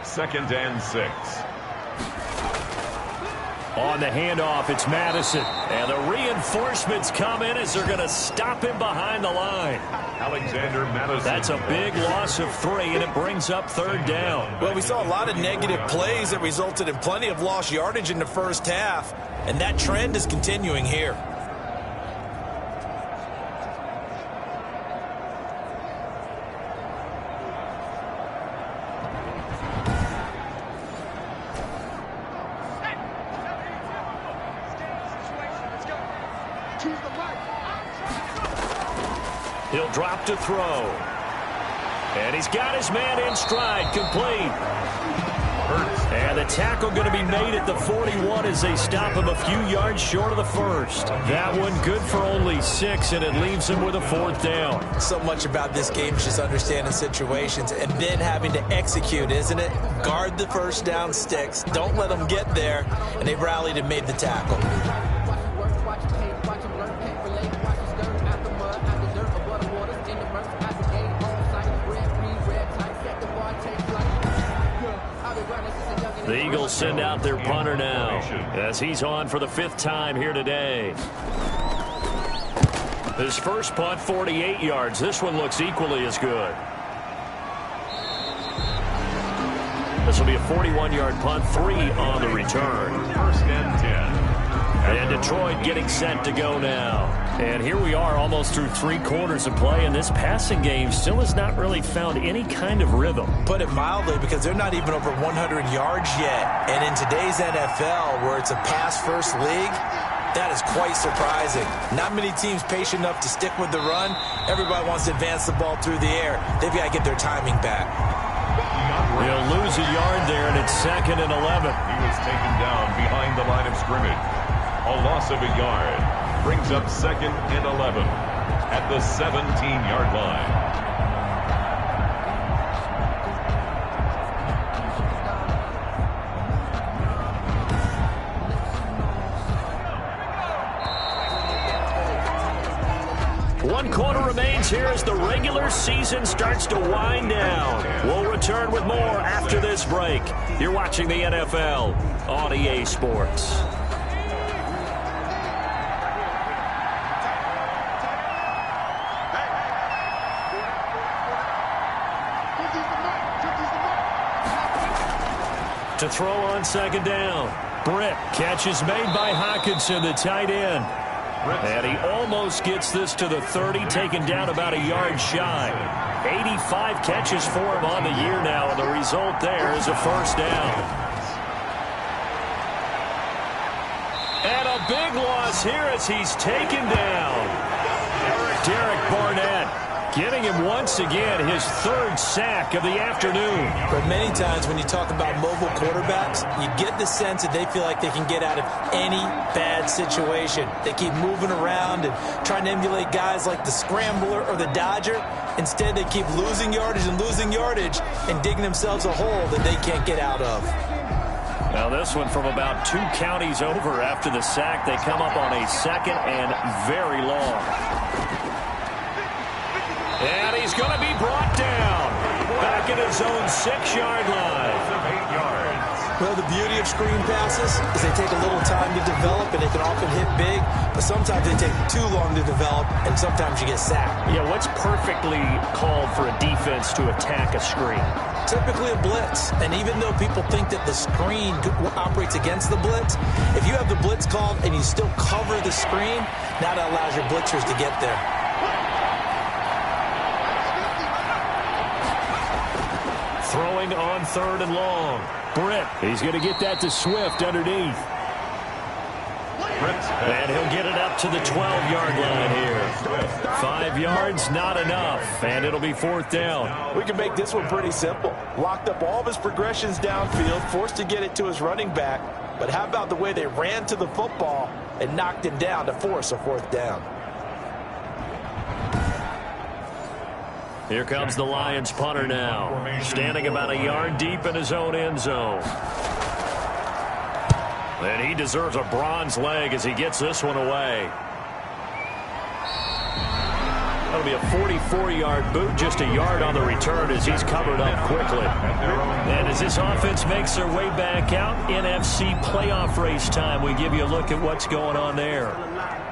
2nd and 6. On the handoff, it's Madison. And the reinforcements come in as they're going to stop him behind the line. Alexander Madison. That's a big loss of 3, and it brings up 3rd down. Well, we saw a lot of negative plays that resulted in plenty of lost yardage in the first half, and that trend is continuing here. He'll drop to throw. And he's got his man in stride, complete. And the tackle going to be made at the 41 as they stop him a few yards short of the first. That one good for only 6, and it leaves him with a 4th down. So much about this game is just understanding situations and then having to execute, isn't it? Guard the first down sticks. Don't let them get there. And they rallied and made the tackle. The Eagles send out their punter now as he's on for the 5th time here today. His first punt, 48 yards. This one looks equally as good. This will be a 41-yard punt, 3 on the return. 1st and 10. And Detroit getting set to go now. And here we are almost through 3 quarters of play, and this passing game still has not really found any kind of rhythm. Put it mildly, because they're not even over 100 yards yet. And in today's NFL, where it's a pass-first league, that is quite surprising. Not many teams patient enough to stick with the run. Everybody wants to advance the ball through the air. They've got to get their timing back. He'll lose a yard there, and it's 2nd and 11. He was taken down behind the line of scrimmage. A loss of a yard brings up 2nd and 11 at the 17-yard line. One quarter remains here as the regular season starts to wind down. We'll return with more after this break. You're watching the NFL on EA Sports. To throw on 2nd down. Britt, catch is made by Hockenson, the tight end. And he almost gets this to the 30, taken down about a yard shy. 85 catches for him on the year now, and the result there is a 1st down. And a big loss here as he's taken down. Derek Barnett giving him once again his 3rd sack of the afternoon. But many times when you talk about mobile quarterbacks, you get the sense that they feel like they can get out of any bad situation. They keep moving around and trying to emulate guys like the Scrambler or the Dodger. Instead, they keep losing yardage and digging themselves a hole that they can't get out of. Now this one from about 2 counties over after the sack. They come up on a 2nd and very long. And he's going to be brought down back at his own 6-yard line. 8 yards. Well, the beauty of screen passes is they take a little time to develop, and they can often hit big, but sometimes they take too long to develop, and sometimes you get sacked. Yeah, what's perfectly called for a defense to attack a screen? Typically a blitz, and even though people think that the screen operates against the blitz, if you have the blitz called and you still cover the screen, now that allows your blitzers to get there. Throwing on 3rd and long. Britt, he's going to get that to Swift underneath. And he'll get it up to the 12-yard line here. 5 yards, not enough, and it'll be 4th down. We can make this one pretty simple. Locked up all of his progressions downfield, forced to get it to his running back. But how about the way they ran to the football and knocked him down to force a 4th down? Here comes the Lions punter now, standing about a yard deep in his own end zone. And he deserves a bronze leg as he gets this one away. That'll be a 44-yard boot, just a yard on the return as he's covered up quickly. And as this offense makes their way back out, NFC playoff race time, we give you a look at what's going on there.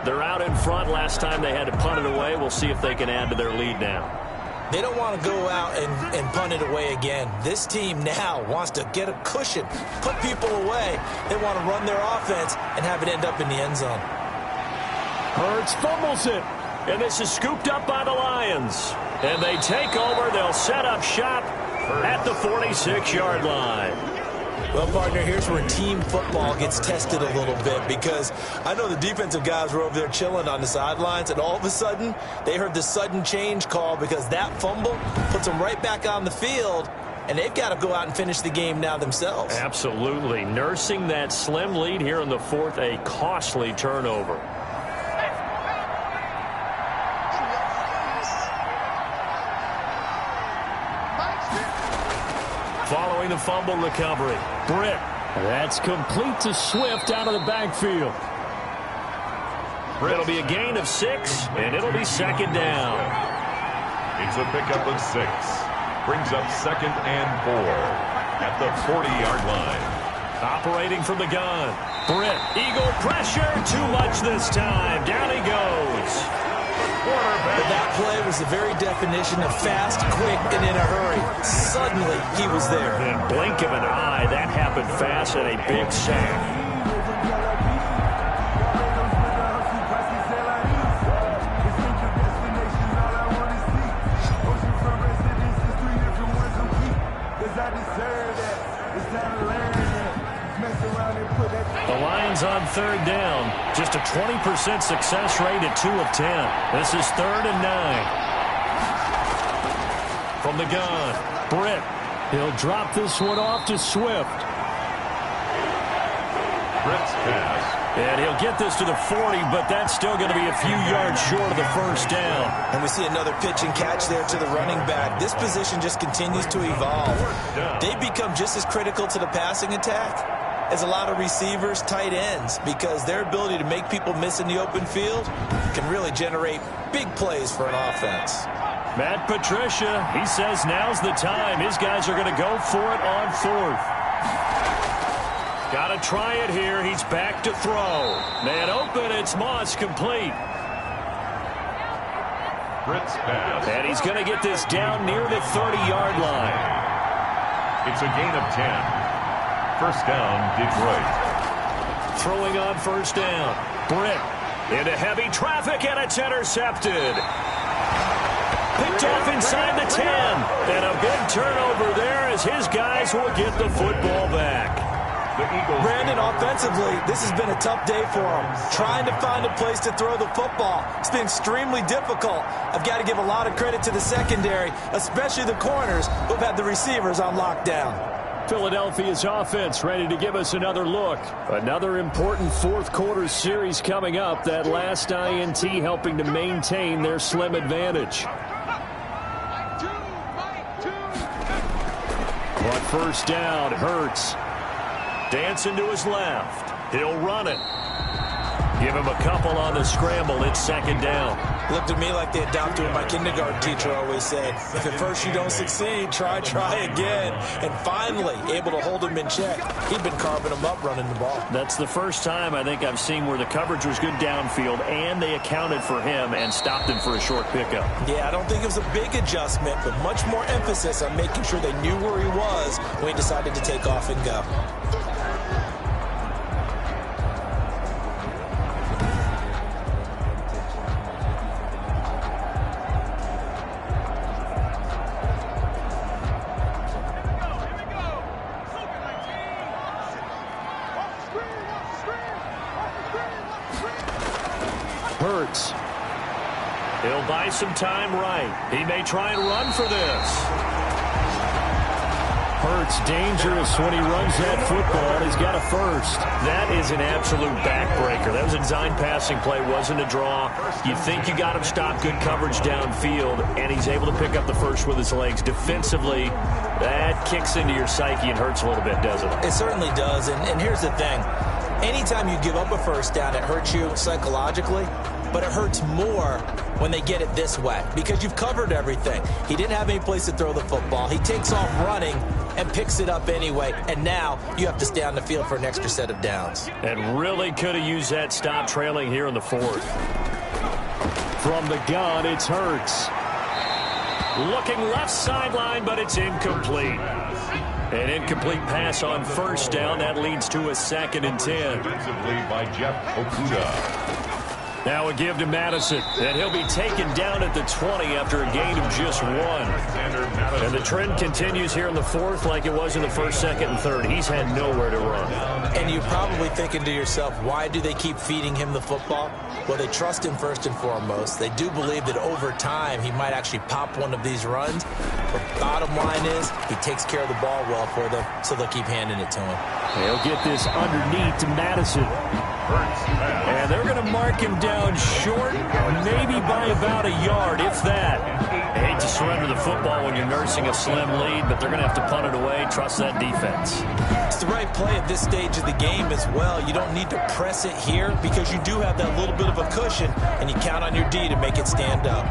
They're out in front. Last time they had to punt it away. We'll see if they can add to their lead now. They don't want to go out and punt it away again. This team now wants to get a cushion, put people away. They want to run their offense and have it end up in the end zone. Hurts fumbles it, and this is scooped up by the Lions. And they take over. They'll set up shop at the 46-yard line. Well, partner, here's where team football gets tested a little bit, because I know the defensive guys were over there chilling on the sidelines, and all of a sudden, they heard the sudden change call because that fumble puts them right back on the field, and they've got to go out and finish the game now themselves. Absolutely. Nursing that slim lead here in the fourth, a costly turnover. Following the fumble recovery, Britt. That's complete to Swift out of the backfield. It'll be a gain of 6, and it'll be second down. It's a pickup of 6. Brings up 2nd and 4 at the 40-yard line. Operating from the gun, Britt. Eagle pressure, too much this time. Down he goes. But that play was the very definition of fast, quick, and in a hurry. Suddenly, he was there. In a blink of an eye, that happened fast and a big sack. The Lions on 3rd down. Just a 20% success rate at 2 of 10. This is 3rd and 9. From the gun, Britt. He'll drop this one off to Swift. Britt's pass. And he'll get this to the 40, but that's still going to be a few yards short of the first down. And we see another pitch and catch there to the running back. This position just continues to evolve. They become just as critical to the passing attack as a lot of receivers, tight ends, because their ability to make people miss in the open field can really generate big plays for an offense. Matt Patricia, he says now's the time. His guys are going to go for it on 4th. Got to try it here. He's back to throw. Man open, it's Moss, complete. Britt's pass. And he's going to get this down near the 30-yard line. It's a gain of 10. First down, Detroit. Throwing on first down. Britt into heavy traffic, and it's intercepted. Picked off inside the 10. And a big turnover there as his guys will get the football back. The Eagles. Brandon, offensively, this has been a tough day for him. Trying to find a place to throw the football. It's been extremely difficult. I've got to give a lot of credit to the secondary, especially the corners who've had the receivers on lockdown. Philadelphia's offense ready to give us another look. Another important fourth quarter series coming up. That last INT helping to maintain their slim advantage. On first down, Hurts. Dancing to his left. He'll run it. Give him a couple on the scramble. It's second down. Looked at me like they adopted what my kindergarten teacher always said. If at first you don't succeed, try again. And finally, able to hold him in check. He'd been carving him up running the ball. That's the first time I think I've seen where the coverage was good downfield and they accounted for him and stopped him for a short pickup. Yeah, I don't think it was a big adjustment, but much more emphasis on making sure they knew where he was when he decided to take off and go. Hurts. He'll buy some time right. He may try and run for this. Hurts dangerous when he runs that football. He's got a first. That is an absolute backbreaker. That was a design passing play. Wasn't a draw. You think you got him stopped. Good coverage downfield. And he's able to pick up the first with his legs. Defensively, that kicks into your psyche and hurts a little bit, doesn't it? It certainly does. And here's the thing. Anytime you give up a first down, it hurts you psychologically. But it hurts more when they get it this way because you've covered everything. He didn't have any place to throw the football. He takes off running and picks it up anyway. And now you have to stay on the field for an extra set of downs. And really could have used that stop trailing here in the fourth. From the gun, it's Hurts. Looking left sideline, but it's incomplete. An incomplete pass on first down. That leads to a 2nd and 10. Defensively by Jeff Okuda. Now a give to Madison, and he'll be taken down at the 20 after a gain of just 1. And the trend continues here in the fourth like it was in the first, second, and third. He's had nowhere to run. And you're probably thinking to yourself, why do they keep feeding him the football? Well, they trust him first and foremost. They do believe that over time he might actually pop one of these runs. But bottom line is he takes care of the ball well for them, so they'll keep handing it to him. They'll get this underneath to Madison. And they're going to mark him down short, maybe by about a yard, if that. I hate to surrender the football when you're nursing a slim lead, but they're going to have to punt it away. Trust that defense. It's the right play at this stage of the game as well. You don't need to press it here because you do have that little bit of a cushion, and you count on your D to make it stand up.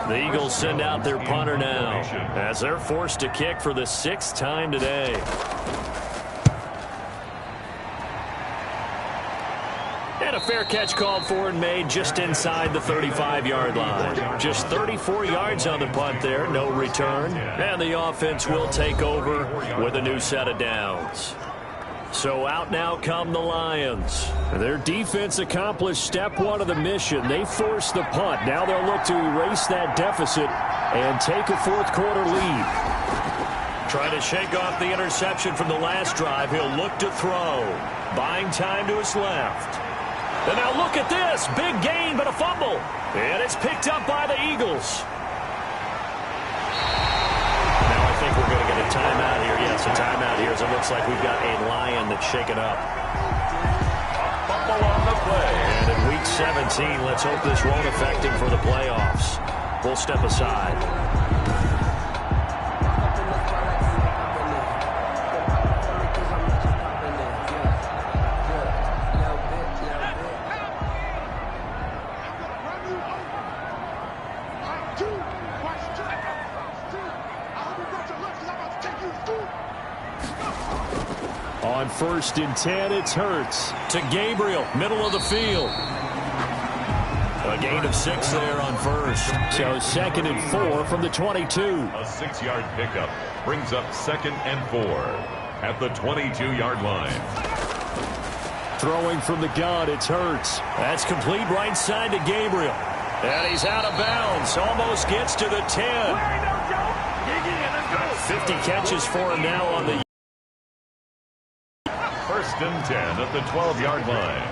The Eagles send out their punter now as they're forced to kick for the 6th time today. And a fair catch called for and made just inside the 35-yard line. Just 34 yards on the punt there, no return. And the offense will take over with a new set of downs. So out now come the Lions. Their defense accomplished step 1 of the mission. They forced the punt. Now they'll look to erase that deficit and take a fourth-quarter lead. Trying to shake off the interception from the last drive. He'll look to throw. Buying time to his left. And now look at this. Big gain, but a fumble. And it's picked up by the Eagles. Now I think we're going to get a timeout here. Yes, a timeout here as it looks like we've got a Lion that's shaken up. Fumble on the play. And in Week 17, let's hope this won't affect him for the playoffs. We'll step aside. On 1st and 10, it's Hurts to Gabriel, middle of the field. A gain of 6 there on first. So 2nd and 4 from the 22. A 6-yard pickup brings up 2nd and 4 at the 22-yard line. Throwing from the gun, it's Hurts. That's complete right side to Gabriel. And he's out of bounds. Almost gets to the 10. 50 catches for him now on the 1st and 10 at the 12-yard line.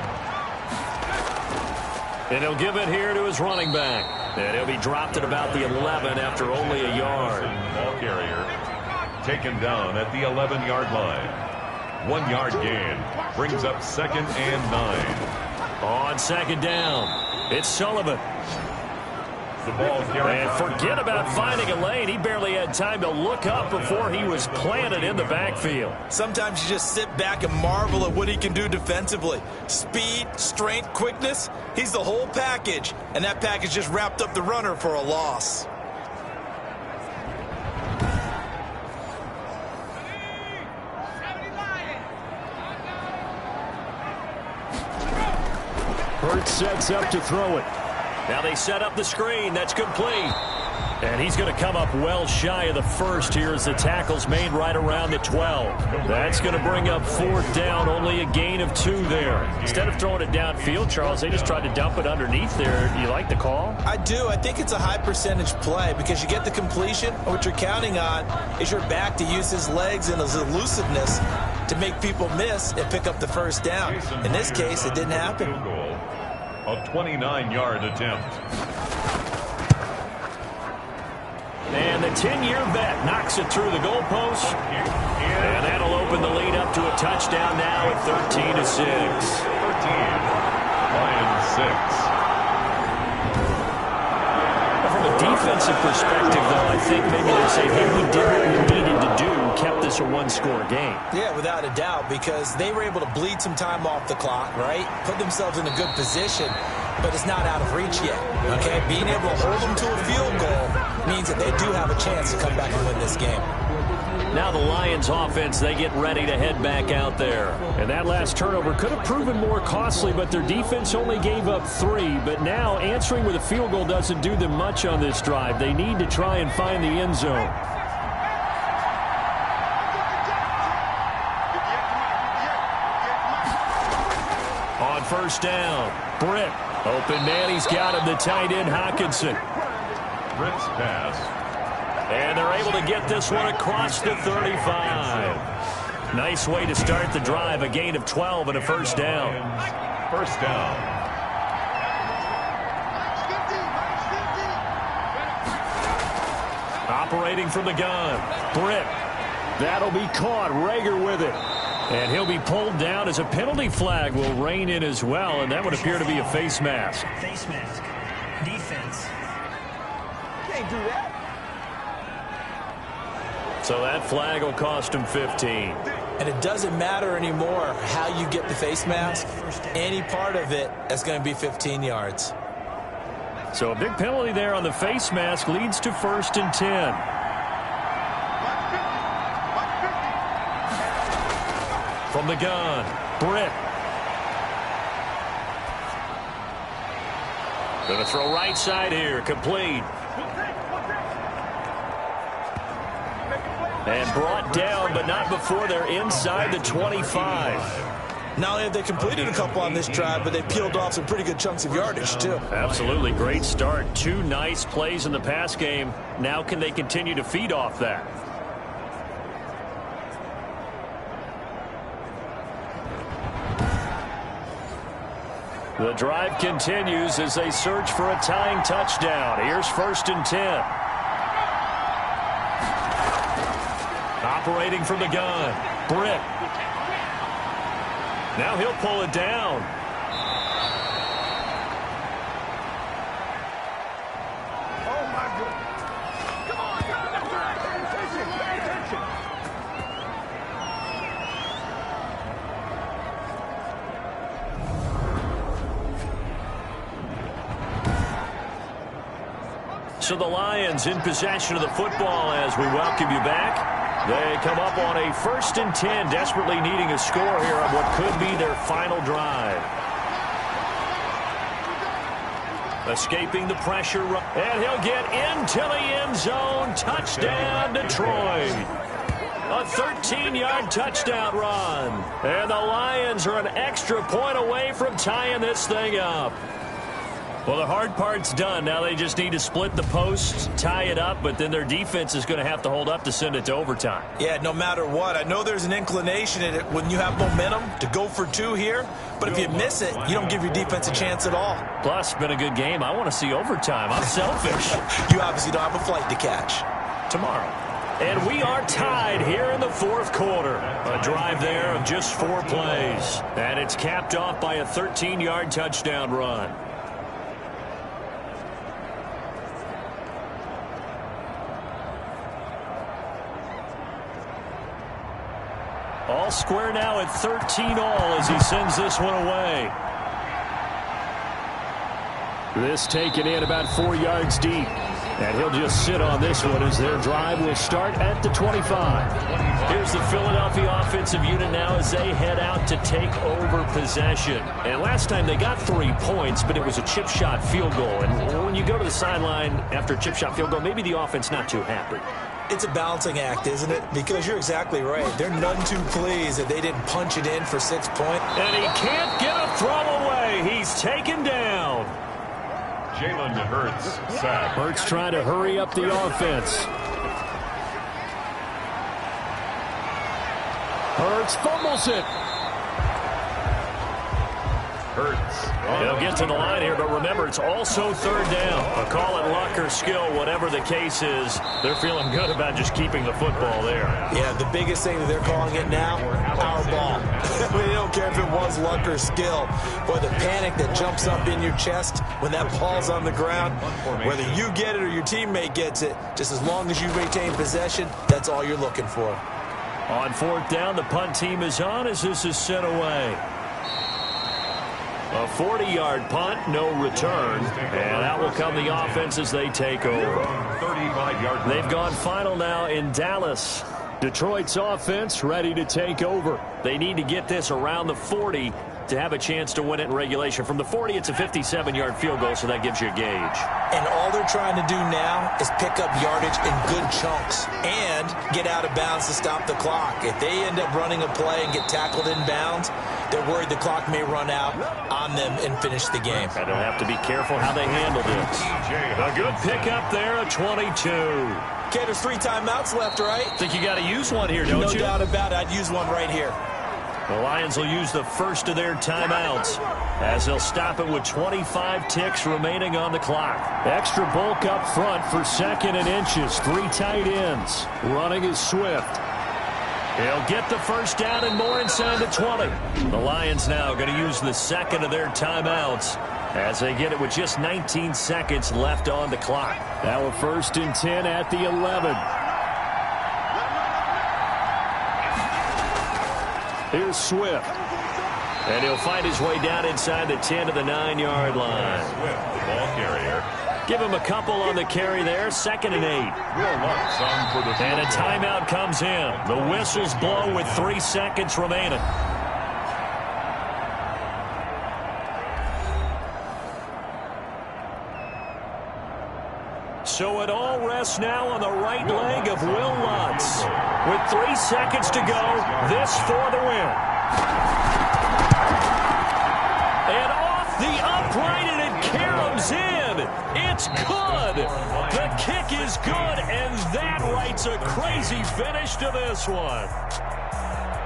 And he'll give it here to his running back. And he'll be dropped at about the 11 after only a yard. Ball carrier taken down at the 11-yard line. 1-yard gain brings up 2nd and 9. On 2nd down, it's Sullivan. The ball carrier. And forget about finding a lane. He barely had time to look up before he was planted in the backfield. Sometimes you just sit back and marvel at what he can do defensively. Speed, strength, quickness. He's the whole package. And that package just wrapped up the runner for a loss. Hurts sets up to throw it. Now they set up the screen. That's complete. And he's going to come up well shy of the first here as the tackle's made right around the 12. That's going to bring up 4th down, only a gain of 2 there. Instead of throwing it downfield, Charles, they just tried to dump it underneath there. Do you like the call? I do. I think it's a high percentage play because you get the completion. And what you're counting on is your back to use his legs and his elusiveness to make people miss and pick up the 1st down. In this case, it didn't happen. A 29-yard attempt. And the 10-year vet knocks it through the goalpost. And that'll open the lead up to a touchdown now at 13-6. 13, Lions 6. From a defensive perspective, though, I think maybe they say, hey, we did what we needed to do, kept this a 1-score game. Yeah, without a doubt, because they were able to bleed some time off the clock, right? Put themselves in a good position, but it's not out of reach yet, okay? Being able to hold them to a field goal means that they do have a chance to come back and win this game. Now the Lions offense, they get ready to head back out there. And that last turnover could have proven more costly, but their defense only gave up 3. But now answering with a field goal doesn't do them much on this drive. They need to try and find the end zone. first down. Britt, open man, he's got him, the tight end Hawkinson. Britt's pass. And they're able to get this one across the 35. Nice way to start the drive, a gain of 12 and a first down. First down. Operating from the gun, Britt. That'll be caught. Rager with it. And he'll be pulled down as a penalty flag will rein in as well, and that would appear to be a face mask. Face mask. Defense. Can't do that. So that flag will cost him 15. And it doesn't matter anymore how you get the face mask. Any part of it is going to be 15 yards. So a big penalty there on the face mask leads to 1st and 10. From the gun, Britt. Going to throw right side here, complete. And brought down, but not before they're inside the 25. Not only have they completed a couple on this drive, but they peeled off some pretty good chunks of yardage, too. Absolutely great start. 2 nice plays in the pass game. Now can they continue to feed off that? The drive continues as they search for a tying touchdown. Here's 1st and 10. Operating from the gun, Britt. Now he'll pull it down. Oh, my goodness. Come on, guys. Pay attention. Pay attention. So the Lions in possession of the football as we welcome you back. They come up on a 1st and 10, desperately needing a score here on what could be their final drive. Escaping the pressure, and he'll get into the end zone. Touchdown, Detroit. A 13-yard touchdown run. And the Lions are an extra point away from tying this thing up. Well, the hard part's done. Now they just need to split the post, tie it up, but then their defense is going to have to hold up to send it to overtime. Yeah, no matter what. I know there's an inclination in it when you have momentum to go for 2 here, but if you miss it, you don't give your defense a chance at all. Plus, been a good game. I want to see overtime. I'm selfish. You obviously don't have a flight to catch. Tomorrow. And we are tied here in the 4th quarter. A drive there of just 4 plays. And it's capped off by a 13-yard touchdown run. All square now at 13 all as he sends this one away. This taken in about 4 yards deep. And he'll just sit on this one as their drive will start at the 25. Here's the Philadelphia offensive unit now as they head out to take over possession. And last time they got 3 points, but it was a chip shot field goal. And when you go to the sideline after a chip shot field goal, maybe the offense not too happy. It's a balancing act, isn't it? Because you're exactly right. They're none too pleased that they didn't punch it in for 6 points. And he can't get a throw away. He's taken down. Jalen Hurts sack. Hurts trying to hurry up the offense. Hurts fumbles it. Hurts. They'll get to the line here, but remember, it's also 3rd down. Call it luck or skill, whatever the case is. They're feeling good about just keeping the football there. Yeah, the biggest thing that they're calling it now, power ball. They don't care if it was luck or skill. Boy, the panic that jumps up in your chest when that ball's on the ground, whether you get it or your teammate gets it, just as long as you retain possession, that's all you're looking for. On 4th down, the punt team is on as this is sent away. A 40-yard punt, no return. And out will come the offense as they take over. 35-yard. They've gone final now in Dallas. Detroit's offense ready to take over. They need to get this around the 40 to have a chance to win it in regulation. From the 40, it's a 57-yard field goal, so that gives you a gauge. And all they're trying to do now is pick up yardage in good chunks and get out of bounds to stop the clock. If they end up running a play and get tackled in bounds, they're worried the clock may run out on them and finish the game. And they'll have to be careful how they handle this. A good pickup there, a 22. Okay, there's 3 timeouts left, right? Think you got to use one here, don't you? No doubt about it. I'd use one right here. The Lions will use the first of their timeouts as they'll stop it with 25 ticks remaining on the clock. Extra bulk up front for 2nd and inches. 3 tight ends. Running is Swift. He'll get the first down and more inside the 20. The Lions now going to use the second of their timeouts as they get it with just 19 seconds left on the clock. Now a 1st and 10 at the 11. Here's Swift. And he'll find his way down inside the 10 to the 9-yard line. Swift, the ball carrier. Give him a couple on the carry there. 2nd and 8. And a timeout comes in. The whistles blow with 3 seconds remaining. So it all rests now on the right leg of Will Lutz. With 3 seconds to go, this for the win. And off the upright, and it caroms in. It's good. The kick is good, and that writes a crazy finish to this one.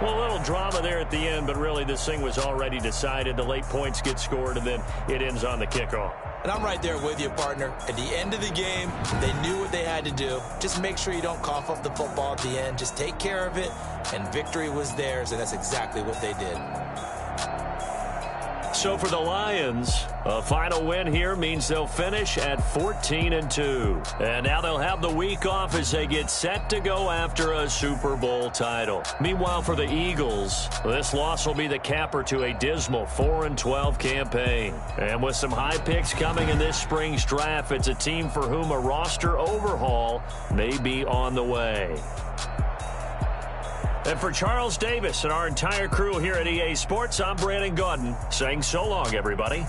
Well, a little drama there at the end, but really this thing was already decided. The late points get scored, and then it ends on the kickoff. And I'm right there with you, partner. At the end of the game, they knew what they had to do. Just make sure you don't cough up the football at the end. Just take care of it, and victory was theirs, and that's exactly what they did. So for the Lions, a final win here means they'll finish at 14-2. And now they'll have the week off as they get set to go after a Super Bowl title. Meanwhile, for the Eagles, this loss will be the capper to a dismal 4-12 campaign. And with some high picks coming in this spring's draft, it's a team for whom a roster overhaul may be on the way. And for Charles Davis and our entire crew here at EA Sports, I'm Brandon Gaudin saying so long, everybody.